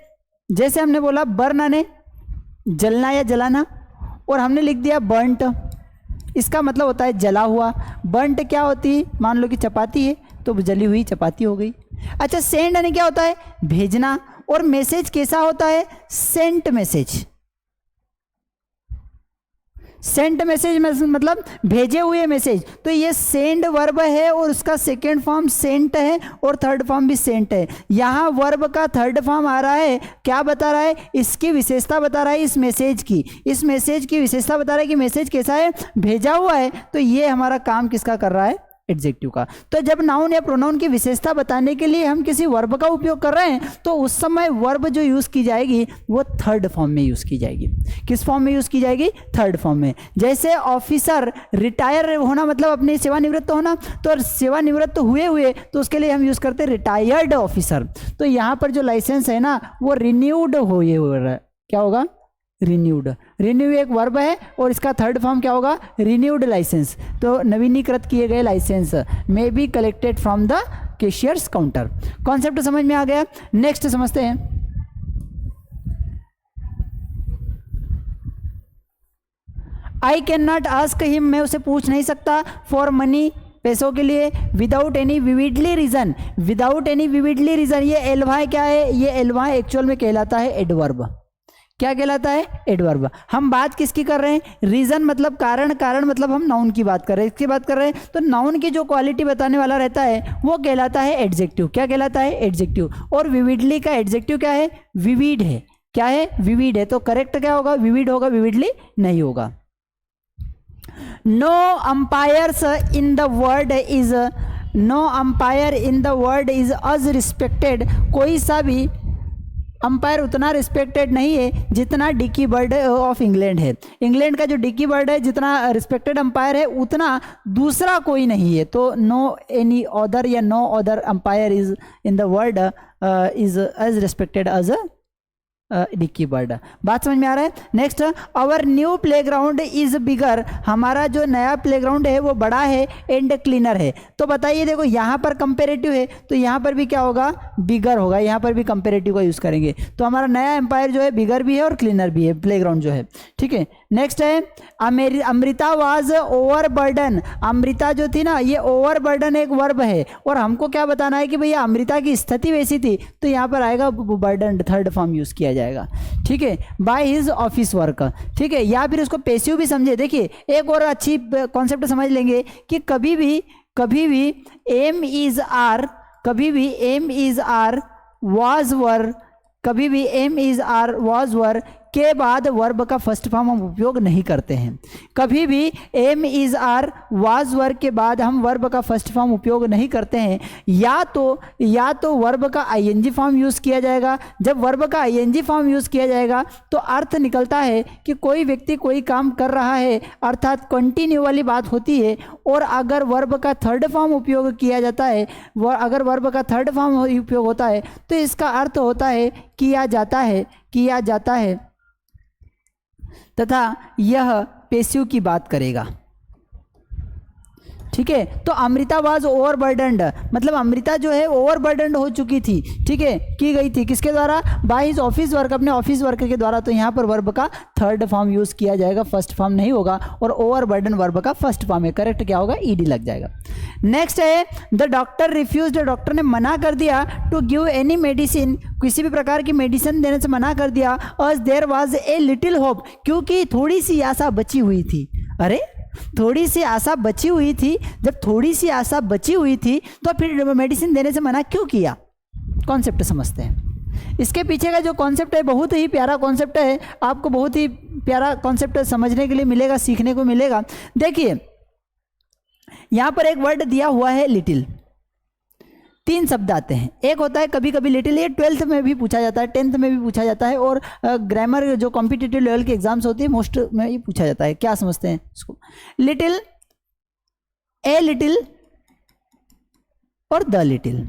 जैसे हमने बोला बर्न ने जलना या जलाना, और हमने लिख दिया बर्नट, इसका मतलब होता है जला हुआ। बर्नट क्या होती है, मान लो कि चपाती है तो जली हुई चपाती हो गई। अच्छा, सेंड यानी क्या होता है, भेजना, और मैसेज कैसा होता है, सेंट मैसेज। सेंट मैसेज मतलब भेजे हुए मैसेज। तो ये सेंड वर्ब है और उसका सेकेंड फॉर्म सेंट है और थर्ड फॉर्म भी सेंट है। यहाँ वर्ब का थर्ड फॉर्म आ रहा है, क्या बता रहा है, इसकी विशेषता बता रहा है, इस मैसेज की विशेषता बता रहा है कि मैसेज कैसा है, भेजा हुआ है। तो ये हमारा काम किसका कर रहा है, एडजेक्टिव का। तो जब नाउन या प्रोनाउन की विशेषता बताने के लिए हम किसी वर्ब का उपयोग कर रहे हैं तो उस समय वर्ब जो यूज की जाएगी वो थर्ड फॉर्म में यूज की जाएगी। किस फॉर्म में यूज की जाएगी, थर्ड फॉर्म में। जैसे ऑफिसर रिटायर होना मतलब अपने सेवानिवृत्त होना, तो सेवानिवृत्त हुए तो उसके लिए हम यूज करते हैं रिटायर्ड ऑफिसर। तो यहाँ पर जो लाइसेंस है ना वो रिन्यूड हो रहा है, क्या होगा, रिन्यूड। रिन्यू एक वर्ब है और इसका थर्ड फॉर्म क्या होगा, रिन्यूड लाइसेंस। तो नवीनीकृत किए गए license may be collected from the cashiers counter. Concept समझ में आ गया। नेक्स्ट समझते हैं। I can not ask him, मैं उसे पूछ नहीं सकता, फॉर मनी, पैसों के लिए, without any vividly reason. Without any vividly reason, ये एलवाई क्या है, ये एलवाई एक्चुअल में कहलाता है एडवर्ब। क्या कहलाता है, एडवर्ब। हम बात किसकी कर रहे हैं, रीजन मतलब कारण, कारण मतलब हम नाउन की बात कर रहे हैं, इसकी बात कर रहे हैं। तो नाउन की जो क्वालिटी बताने वाला रहता है वो कहलाता है एडजेक्टिव। क्या कहलाता है, एडजेक्टिव। और विविडली का एडजेक्टिव क्या है, विविड है। क्या है, विविड है। तो करेक्ट क्या होगा, विविड होगा, विविडली नहीं होगा। No umpires in the world is, no umpire in the world is as respected. कोई सा भी अंपायर उतना रिस्पेक्टेड नहीं है जितना डिकी बर्ड ऑफ इंग्लैंड है। इंग्लैंड का जो डिकी बर्ड है जितना रिस्पेक्टेड अंपायर है उतना दूसरा कोई नहीं है। तो नो एनी अदर या no other umpire is in the world is as respected as Dickie Bird. बात समझ में आ रहा है। Next, our new playground is bigger, हमारा जो नया प्लेग्राउंड है वो बड़ा है एंड क्लीनर है। तो बताइए, देखो यहाँ पर कंपेरेटिव है तो यहाँ पर भी क्या होगा, बिगर होगा। यहाँ पर भी कंपेरेटिव का यूज करेंगे। तो हमारा नया एम्पायर जो है बिगर भी है और क्लीनर भी है, प्लेग्राउंड जो है, ठीक है। नेक्स्ट है अमृता वाज ओवरबर्डन। अमृता जो थी ना, ये ओवरबर्डन एक वर्ब है और हमको क्या बताना है कि भैया अमृता की स्थिति वैसी थी, तो यहाँ पर आएगा बर्डन, थर्ड फॉर्म यूज किया जाएगा। ठीक है, बाय हिज ऑफिस वर्क। ठीक है, या फिर उसको पैसिव भी समझे। देखिए एक और अच्छी कॉन्सेप्ट समझ लेंगे कि कभी भी एम इज आर, कभी भी am is are was were, कभी भी am is are was were के बाद वर्ब का फर्स्ट फॉर्म हम उपयोग नहीं करते हैं। कभी भी am is are was verb के बाद हम वर्ब का फर्स्ट फॉर्म उपयोग नहीं करते हैं। या तो वर्ब का आईएनजी फॉर्म यूज़ किया जाएगा। जब वर्ब का आईएनजी फॉर्म यूज़ किया जाएगा तो अर्थ निकलता है कि कोई व्यक्ति कोई काम कर रहा है, अर्थात कंटिन्यू वाली बात होती है। और अगर वर्ब का थर्ड फॉर्म उपयोग किया जाता है, अगर वर्ब का थर्ड फॉर्म उपयोग होता है तो इसका अर्थ होता है किया जाता है तथा यह पैसिव की बात करेगा। ठीक है, तो अमृता वाज ओवरबर्डन्ड, मतलब अमृता जो है ओवरबर्डन्ड हो चुकी थी। ठीक है, की गई थी किसके द्वारा? बाय हिज ऑफिस वर्क, अपने ऑफिस वर्क के द्वारा। तो यहाँ पर वर्ब का थर्ड फॉर्म यूज किया जाएगा, फर्स्ट फॉर्म नहीं होगा। और ओवरबर्डन वर्ब का फर्स्ट फॉर्म है, करेक्ट क्या होगा? ईडी लग जाएगा। नेक्स्ट है द डॉक्टर रिफ्यूज्ड, डॉक्टर ने मना कर दिया टू गिव एनी मेडिसिन, किसी भी प्रकार की मेडिसिन देने से मना कर दिया। As there was a little hope, क्योंकि थोड़ी सी आशा बची हुई थी। अरे थोड़ी सी आशा बची हुई थी, जब थोड़ी सी आशा बची हुई थी तो फिर मेडिसिन देने से मना क्यों किया? कॉन्सेप्ट समझते हैं। इसके पीछे का जो कॉन्सेप्ट है बहुत ही प्यारा कॉन्सेप्ट है, आपको बहुत ही प्यारा कॉन्सेप्ट समझने के लिए मिलेगा, सीखने को मिलेगा। देखिए यहाँ पर एक वर्ड दिया हुआ है लिटिल, तीन शब्द आते हैं। एक होता है कभी कभी लिटिल, ये 12th में भी पूछा जाता है, 10th में भी पूछा जाता है, और ग्रामर जो कॉम्पिटिटिव लेवल के एग्जाम्स होती है मोस्ट में ही पूछा जाता है। क्या समझते हैं इसको? लिटिल, ए लिटिल और the little.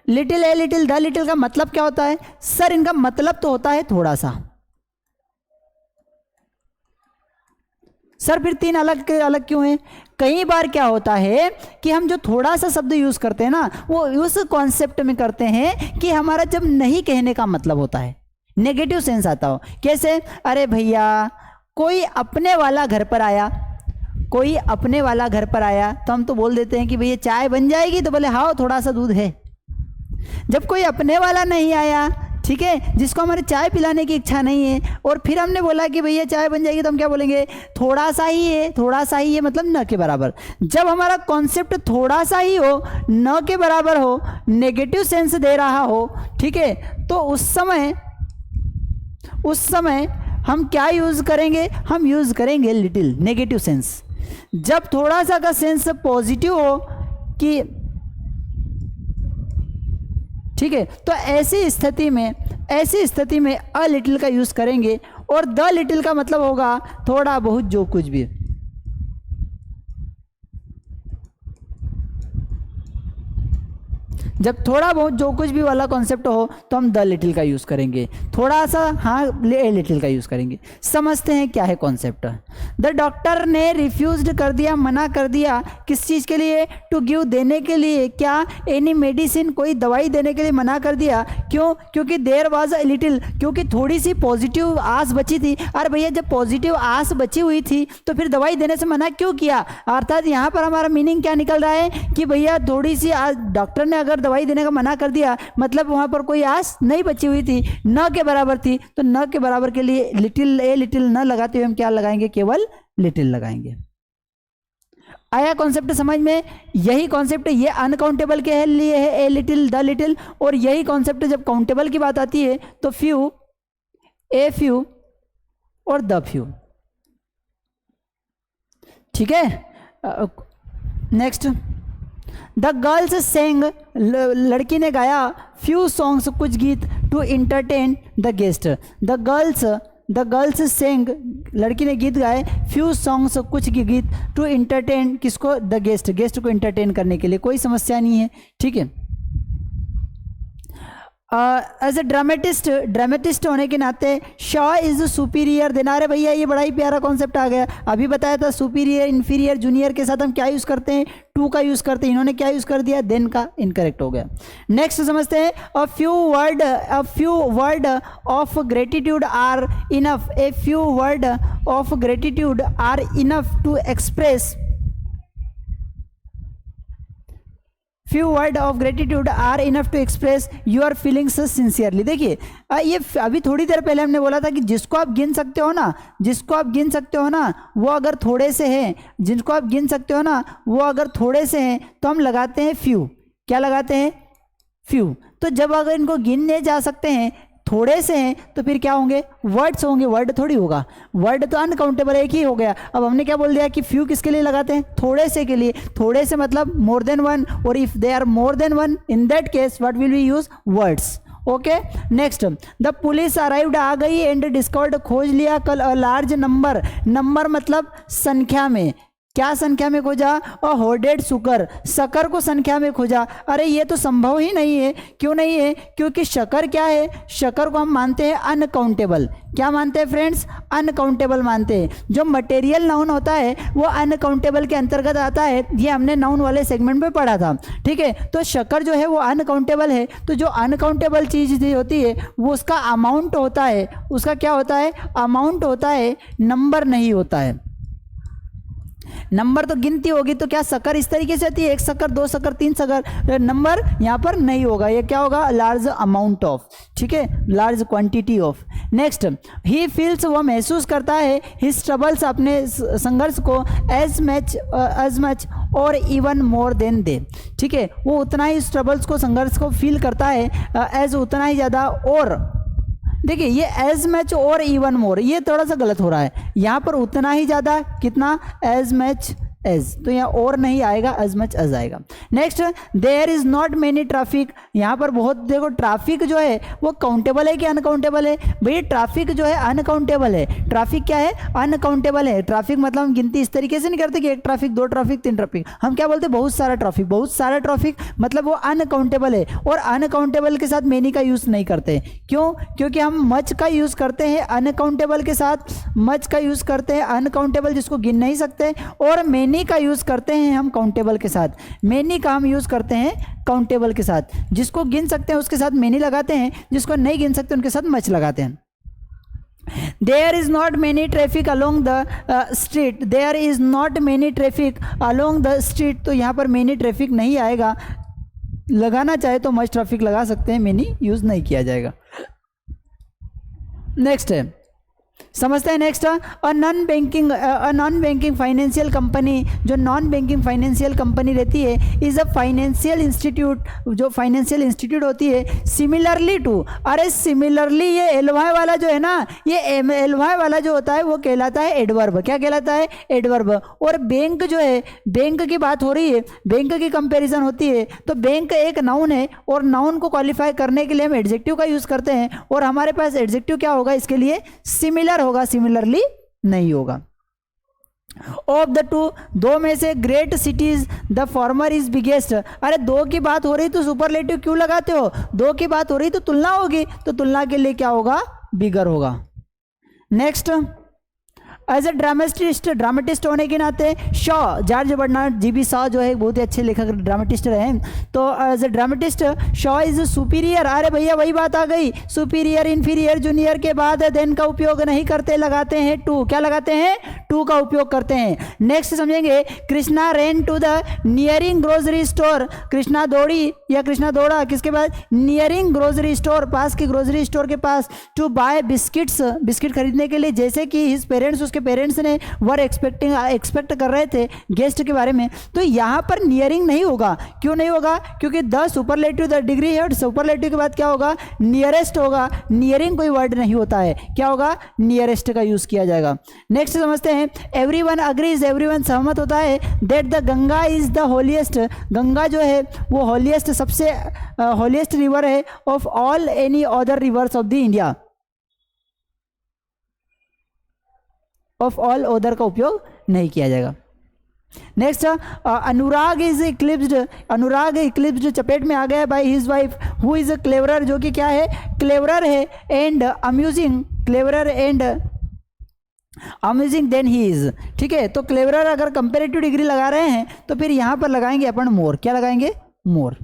Little, a little, the little का मतलब क्या होता है? सर इनका मतलब तो होता है थोड़ा सा। सर फिर तीन अलग अलग क्यों हैं? कई बार क्या होता है कि हम जो थोड़ा सा शब्द यूज करते हैं ना, वो उस कॉन्सेप्ट में करते हैं कि हमारा जब नहीं कहने का मतलब होता है, नेगेटिव सेंस आता हो। कैसे? अरे भैया कोई अपने वाला घर पर आया, कोई अपने वाला घर पर आया, तो हम तो बोल देते हैं कि भैया चाय बन जाएगी, तो बोले हाँ थोड़ा सा दूध है। जब कोई अपने वाला नहीं आया, ठीक है, जिसको हमारे चाय पिलाने की इच्छा नहीं है, और फिर हमने बोला कि भैया चाय बन जाएगी, तो हम क्या बोलेंगे? थोड़ा सा ही है, थोड़ा सा ही है, मतलब न के बराबर। जब हमारा कॉन्सेप्ट थोड़ा सा ही हो, न के बराबर हो, नेगेटिव सेंस दे रहा हो, ठीक है, तो उस समय हम क्या यूज करेंगे? हम यूज करेंगे लिटिल, नेगेटिव सेंस। जब थोड़ा सा का सेंस पॉजिटिव हो कि ठीक है, तो ऐसी स्थिति में अ लिटिल का यूज करेंगे, और द लिटिल का मतलब होगा थोड़ा बहुत जो कुछ भी। जब थोड़ा बहुत जो कुछ भी वाला कॉन्सेप्ट हो तो हम द लिटिल का यूज करेंगे, थोड़ा सा हाँ ए लिटिल का यूज करेंगे। समझते हैं क्या है कॉन्सेप्ट। द डॉक्टर ने रिफ्यूज्ड कर दिया, मना कर दिया, किस चीज़ के लिए? टू गिव, देने के लिए। क्या? एनी मेडिसिन, कोई दवाई देने के लिए मना कर दिया। क्यों? क्योंकि देयर वाज अ लिटिल, क्योंकि थोड़ी सी पॉजिटिव आस बची थी। अरे भैया जब पॉजिटिव आस बची हुई थी तो फिर दवाई देने से मना क्यों किया? अर्थात यहाँ पर हमारा मीनिंग क्या निकल रहा है कि भैया थोड़ी सी डॉक्टर ने अगर दवाई देने का मना कर दिया, मतलब वहां पर कोई आस नहीं बची हुई थी, न के बराबर थी, तो न के बराबर के लिए लिटिल, ए लिटिल न लगाते हुए हम क्या लगाएंगे? केवल लिटिल लगाएंगे। आया कॉन्सेप्ट समझ में? यही कॉन्सेप्ट ये अनकाउंटेबल के लिए है, ए लिटिल, द लिटिल, और यही कॉन्सेप्ट जब काउंटेबल की बात आती है तो फ्यू, ए फ्यू और द फ्यू। ठीक है, नेक्स्ट, द गर्ल्स सेंग, लड़की ने गाया, फ्यू सॉन्ग्स, कुछ गीत, to entertain the guest. The girls sang, लड़की ने गीत गाए, फ्यू सॉन्ग्स, कुछ गीत, टू इंटरटेन, किसको? द गेस्ट को इंटरटेन करने के लिए। कोई समस्या नहीं है, ठीक है। एज ए ड्रामेटिस्ट होने के नाते शॉ इज सुपीरियर देना। अरे भैया ये बड़ा ही प्यारा कॉन्सेप्ट आ गया, अभी बताया था सुपीरियर इन्फीरियर जूनियर के साथ हम क्या यूज़ करते हैं, टू का यूज़ करते हैं, इन्होंने क्या यूज़ कर दिया, देन का, इनकरेक्ट हो गया। नेक्स्ट समझते हैं, a few word of gratitude are enough, a few word of gratitude are enough to express, few word of gratitude are enough to express your feelings sincerely. देखिए ये अभी थोड़ी देर पहले हमने बोला था कि जिसको आप गिन सकते हो ना, जिसको आप गिन सकते हो ना वो अगर थोड़े से हैं, जिनको आप गिन सकते हो ना वो अगर थोड़े से हैं तो हम लगाते हैं फ्यू। क्या लगाते हैं, फ्यू। तो जब अगर इनको गिनने जा सकते हैं, थोड़े से हैं, तो फिर क्या होंगे, वर्ड्स होंगे, वर्ड थोड़ी होगा, वर्ड तो अनकाउंटेबल एक ही हो गया। अब हमने क्या बोल दिया कि फ्यू किसके लिए लगाते हैं, थोड़े से के लिए, थोड़े से मतलब मोर देन वन, और if they are more than one in that case what will we use, words. Okay next, the police arrived आ गई एंड डिस्कवर्ड, खोज लिया कल अ लार्ज नंबर, नंबर मतलब संख्या में, क्या संख्या में खोजा, और होर्डेड सुकर, शकर को संख्या में खोजा। अरे ये तो संभव ही नहीं है, क्यों नहीं है, क्योंकि शकर क्या है, शकर को हम मानते हैं अनकाउंटेबल। क्या मानते हैं फ्रेंड्स, अनकाउंटेबल मानते हैं। जो मटेरियल नाउन होता है वो अनकाउंटेबल के अंतर्गत आता है, ये हमने नाउन वाले सेगमेंट में पढ़ा था, ठीक है। तो शकर जो है वो अनकाउंटेबल है, तो जो अनकाउंटेबल चीज़ होती है वो उसका अमाउंट होता है, उसका क्या होता है, अमाउंट होता है, नंबर नहीं होता है। नंबर तो गिनती होगी, तो क्या शकर इस तरीके से आती है, एक शकर, दो शकर, तीन शकर, नंबर यहाँ पर नहीं होगा, ये क्या होगा, लार्ज अमाउंट ऑफ, ठीक है, large quantity of. Next, he feels, वो महसूस करता है, हिज ट्रबल्स, अपने संघर्ष को, एज मच और इवन मोर देन दे, ठीक है, वो उतना ही इस ट्रबल्स को, संघर्ष को फील करता है, एज उतना ही ज़्यादा, और देखिए ये एज मैच और इवन मोर, ये थोड़ा सा गलत हो रहा है, यहाँ पर उतना ही ज़्यादा, कितना, एज मैच एज, तो यहाँ और नहीं आएगा, एज मच एज आएगा। Next, there is not many traffic, यहाँ पर बहुत, देखो ट्रैफिक जो है वो काउंटेबल है कि अनकाउंटेबल है, भैया ट्रैफिक जो है अनकाउंटेबल है, ट्रैफिक क्या है, अनकाउंटेबल है। ट्रैफिक मतलब हम गिनती इस तरीके से नहीं करते कि एक ट्रैफिक, दो ट्रैफिक, तीन ट्रैफिक, हम क्या बोलते हैं, बहुत सारा ट्रैफिक, बहुत सारा ट्रैफिक मतलब वो अनकाउंटेबल है, और अनकाउंटेबल के साथ मेनी का यूज़ नहीं करते, क्यों, क्योंकि हम मच का यूज़ करते हैं अनकाउंटेबल के साथ, मच का यूज़ करते हैं अनकाउंटेबल जिसको गिन नहीं सकते, और मेनी का यूज करते हैं हम काउंटेबल के साथ, मेनी का हम यूज करते हैं काउंटेबल के साथ, जिसको गिन सकते हैं उसके साथ मेनी लगाते हैं, जिसको नहीं गिन सकते उनके साथ मच लगाते हैं। There is not many traffic along the street, there is not many traffic along the street, तो यहाँ पर many traffic नहीं आएगा, लगाना चाहे तो much traffic लगा सकते हैं, many यूज नहीं किया जाएगा। नेक्स्ट है, समझते हैं next, non banking financial company, जो नॉन बैंकिंग फाइनेंशियल कंपनी रहती है, इज अ फाइनेंशियल इंस्टीट्यूट, जो फाइनेंशियल इंस्टीट्यूट होती है, सिमिलरली टू, अरे सिमिलरली ये एलवाई वाला जो है ना, ये एलवाई वाला जो होता है वो कहलाता है एडवर्ब। क्या कहलाता है, एडवर्ब। और बैंक जो है, बैंक की बात हो रही है, बैंक की कंपेरिजन होती है, तो बैंक एक नाउन है, और नाउन को क्वालिफाई करने के लिए हम एडजेक्टिव का यूज करते हैं, और हमारे पास एडजेक्टिव क्या होगा इसके लिए, सिमिलर होगा, सिमिलरली नहीं होगा। ऑफ द टू, दो में से, great cities the former is biggest, अरे दो की बात हो रही तो सुपरलेटिव क्यों लगाते हो, दो की बात हो रही तो तुलना होगी, तो तुलना के लिए क्या होगा, बिगर होगा। नेक्स्ट, एज ए ड्रामेटिस्ट होने के नाते, Shaw, George Bernard GB Shaw जो है बहुत ही अच्छे लेखक ड्रामेटिस्ट रहे, तो as a dramatist Shaw is superior, अरे भैया वही बात आ गई, सुपीरियर इन्फीरियर जूनियर के बाद देन का उपयोग नहीं करते, लगाते हैं टू, क्या लगाते हैं, टू का उपयोग करते हैं। नेक्स्ट समझेंगे, Krishna ran to the nearing grocery store, Krishna दौड़ी या कृष्णा दौड़ा किसके पास, नियरिंग ग्रोसरी स्टोर, पास की ग्रोसरी स्टोर के पास, टू बाय बिस्किट्स, बिस्किट खरीदने के लिए, जैसे कि हिज पेरेंट्स, उसके पेरेंट्स ने वर एक्सपेक्ट कर रहे थे गेस्ट के बारे में, तो यहाँ पर नियरिंग नहीं होगा, क्यों नहीं होगा, क्योंकि द सुपरलेटिव द डिग्री है, सुपरलेटिव के बाद क्या होगा, नियरेस्ट होगा, नियरिंग कोई वर्ड नहीं होता है, क्या होगा, नियरेस्ट का यूज किया जाएगा। नेक्स्ट समझते हैं, एवरीवन अग्रीज, एवरीवन सहमत होता है, that the Ganga is the holiest, Ganga जो है वो होलीएस्ट, सबसे होलीएस्ट रिवर है, of all any other rivers of the India, of all other का उपयोग नहीं किया जाएगा। Next, Anurag is eclipsed, Anurag eclipsed चपेट में आ गया by his wife who is cleverer, जो कि क्या है, क्लेवरर है, and amusing, cleverer and amusing then he is. ठीक है, तो क्लेवरर अगर कंपेरेटिव डिग्री लगा रहे हैं तो फिर यहां पर लगाएंगे अपन मोर, क्या लगाएंगे, more.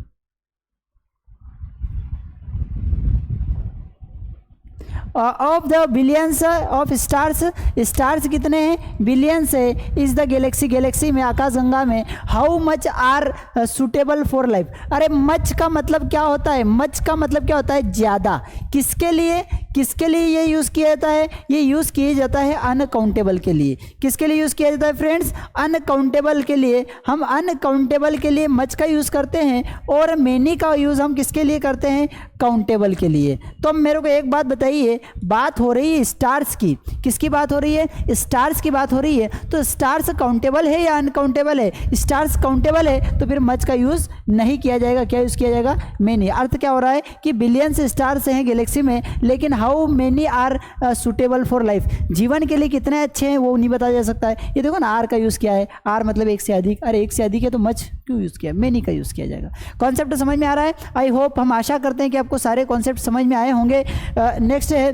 Of the billions of stars, stars कितने हैं, बिलियंस है, इज द गैलेक्सी, गैलेक्सी में, आकाशगंगा में, how much are suitable for life. अरे मच का मतलब क्या होता है, मच का मतलब क्या होता है, ज़्यादा। किसके लिए, किसके लिए ये यूज़ किया जाता है, ये यूज़ किया जाता है अनकाउंटेबल के लिए। किसके लिए यूज़ किया जाता है फ्रेंड्स, अनकाउंटेबल के लिए। हम अनकाउंटेबल के लिए मच का यूज़ करते हैं और मेनी का यूज़ हम किसके लिए करते हैं, काउंटेबल के लिए। तो मेरे को एक बात बताइए, बात हो रही है स्टार्स की, किसकी बात हो रही है, स्टार्स की बात हो रही है, तो स्टार्स काउंटेबल है या अनकाउंटेबल है, स्टार्स काउंटेबल है तो फिर मच का यूज़ नहीं किया जाएगा, क्या यूज़ किया जाएगा, मेनी। अर्थ क्या हो रहा है कि बिलियंस स्टार्स हैं गैलेक्सी में, लेकिन how many are suitable for life, जीवन के लिए कितने अच्छे हैं वो नहीं बताया जा सकता है। ये देखो ना, आर का यूज़ किया है, आर मतलब एक से अधिक, अरे एक से अधिक है तो मच क्यों यूज़ किया, मेनी का यूज़ किया जाएगा। कॉन्सेप्ट समझ में आ रहा है, आई होप, हम आशा करते हैं कि आपको सारे कॉन्सेप्ट समझ में आए होंगे। नेक्स्ट है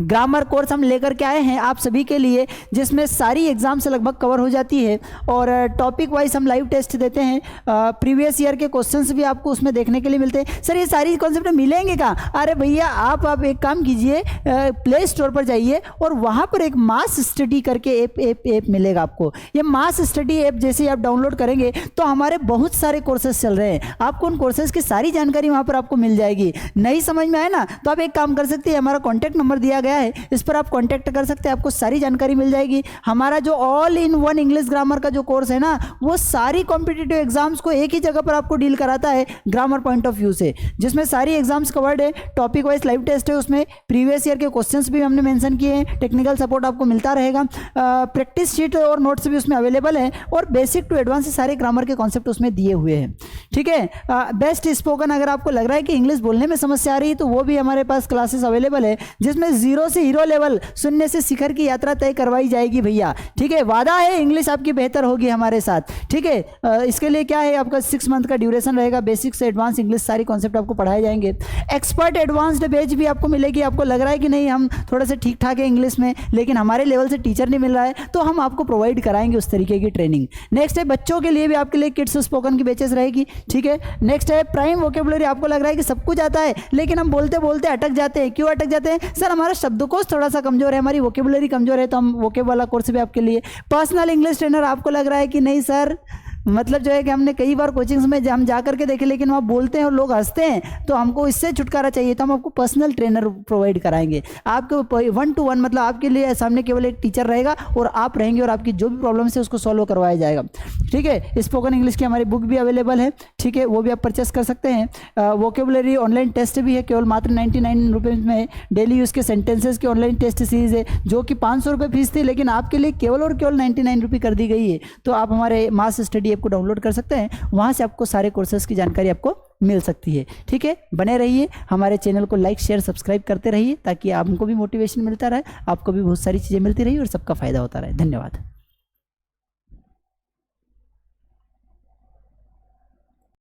ग्रामर कोर्स हम लेकर के आए हैं आप सभी के लिए, जिसमें सारी एग्जाम से लगभग कवर हो जाती है और टॉपिक वाइज हम लाइव टेस्ट देते हैं। प्रीवियस ईयर के क्वेश्चंस भी आपको उसमें देखने के लिए मिलते हैं। सर ये सारी कॉन्सेप्ट मिलेंगे कहाँ, अरे भैया आप एक काम कीजिए, प्ले स्टोर पर जाइए और वहाँ पर एक मास स्टडी करके ऐप मिलेगा आपको। ये मास स्टडी ऐप जैसे आप डाउनलोड करेंगे तो हमारे बहुत सारे कोर्सेज चल रहे हैं, आपको उन कोर्सेज की सारी जानकारी वहाँ पर आपको मिल जाएगी। नहीं समझ में आए ना तो आप एक काम कर सकते हैं, हमारा कॉन्टैक्ट नंबर दिया गया है, इस पर आप कांटेक्ट कर सकते हैं, आपको सारी जानकारी मिल जाएगी। हमारा जो all in one English grammar का जो कोर्स है ना, वो सारी कॉम्पिटिटिव एग्जाम्स को एक ही जगह पर आपको डील कराता है ग्रामर पॉइंट ऑफ व्यू से, जिसमें सारी एग्जाम्स कवर्ड है, टॉपिक वाइज लाइव टेस्ट है, उसमें प्रीवियस ईयर के क्वेश्चंस भी हमने मेंशन किए हैं, टेक्निकल सपोर्ट आपको मिलता रहेगा, प्रैक्टिस शीट और नोट्स भी उसमें अवेलेबल है और बेसिक टू एडवांस सारे ग्रामर के कॉन्सेप्ट उसमें दिए हुए हैं। ठीक है, बेस्ट स्पोकन, अगर आपको लग रहा है कि इंग्लिश बोलने में समस्या आ रही है तो वो भी हमारे पास क्लासेस अवेलेबल है, जिसमें 0 से हीरो लेवल, शून्य से शिखर की यात्रा तय करवाई जाएगी भैया। ठीक है, वादा है इंग्लिश आपकी बेहतर होगी हमारे साथ। ठीक है, इसके लिए क्या है, आपका 6 मंथ का ड्यूरेशन रहेगा, बेसिक से एडवांस इंग्लिश सारी कॉन्सेप्ट आपको पढ़ाए जाएंगे। एक्सपर्ट एडवांस्ड बैच भी आपको मिलेगी। आपको लग रहा है कि नहीं हम थोड़ा सा ठीक ठाक है इंग्लिश में, लेकिन हमारे लेवल से टीचर नहीं मिल रहा है, तो हम आपको प्रोवाइड कराएंगे उस तरीके की ट्रेनिंग। नेक्स्ट है बच्चों के लिए भी आपके लिए किड्स स्पोकन की बैचेस रहेगी। ठीक है, नेक्स्ट है प्राइम वोकेबुलरी। आपको लग रहा है कि सब कुछ आता है लेकिन हम बोलते बोलते अटक जाते हैं, क्यों अटक जाते हैं, सर हमारा शब्दकोश थोड़ा सा कमजोर है, हमारी वोकेबुलरी कमजोर है, तो हम वोकेब वाला कोर्स भी आपके लिए। पर्सनल इंग्लिश ट्रेनर, आपको लग रहा है कि नहीं सर, मतलब जो है कि हमने कई बार कोचिंग्स में हम जा करके देखे लेकिन वहाँ बोलते हैं और लोग हंसते हैं, तो हमको इससे छुटकारा चाहिए, तो हम आपको पर्सनल ट्रेनर प्रोवाइड कराएंगे। आपको 1 to 1 मतलब आपके लिए सामने केवल एक टीचर रहेगा और आप रहेंगे और आपकी जो भी प्रॉब्लम्स है उसको सॉल्व करवाया जाएगा। ठीक है, स्पोकन इंग्लिश की हमारी बुक भी अवेलेबल है। ठीक है, वो भी आप परचेस कर सकते हैं। वोकेबुलरी ऑनलाइन टेस्ट भी है, केवल मात्र 99 रुपये में। डेली यूज़ के सेंटेंसेस की ऑनलाइन टेस्ट सीरीज़ है, जो कि 500 रुपये फीस थी, लेकिन आपके लिए केवल और केवल 99 रुपये कर दी गई है। तो आप हमारे मास स्टडी ऐप को डाउनलोड कर सकते हैं, वहाँ से आपको सारे कोर्सेज की जानकारी आपको मिल सकती है। ठीक है, बने रहिए, हमारे चैनल को लाइक शेयर सब्सक्राइब करते रहिए, ताकि आपको भी मोटिवेशन मिलता रहे, आपको भी बहुत सारी चीज़ें मिलती रही और सबका फ़ायदा होता रहे। धन्यवाद।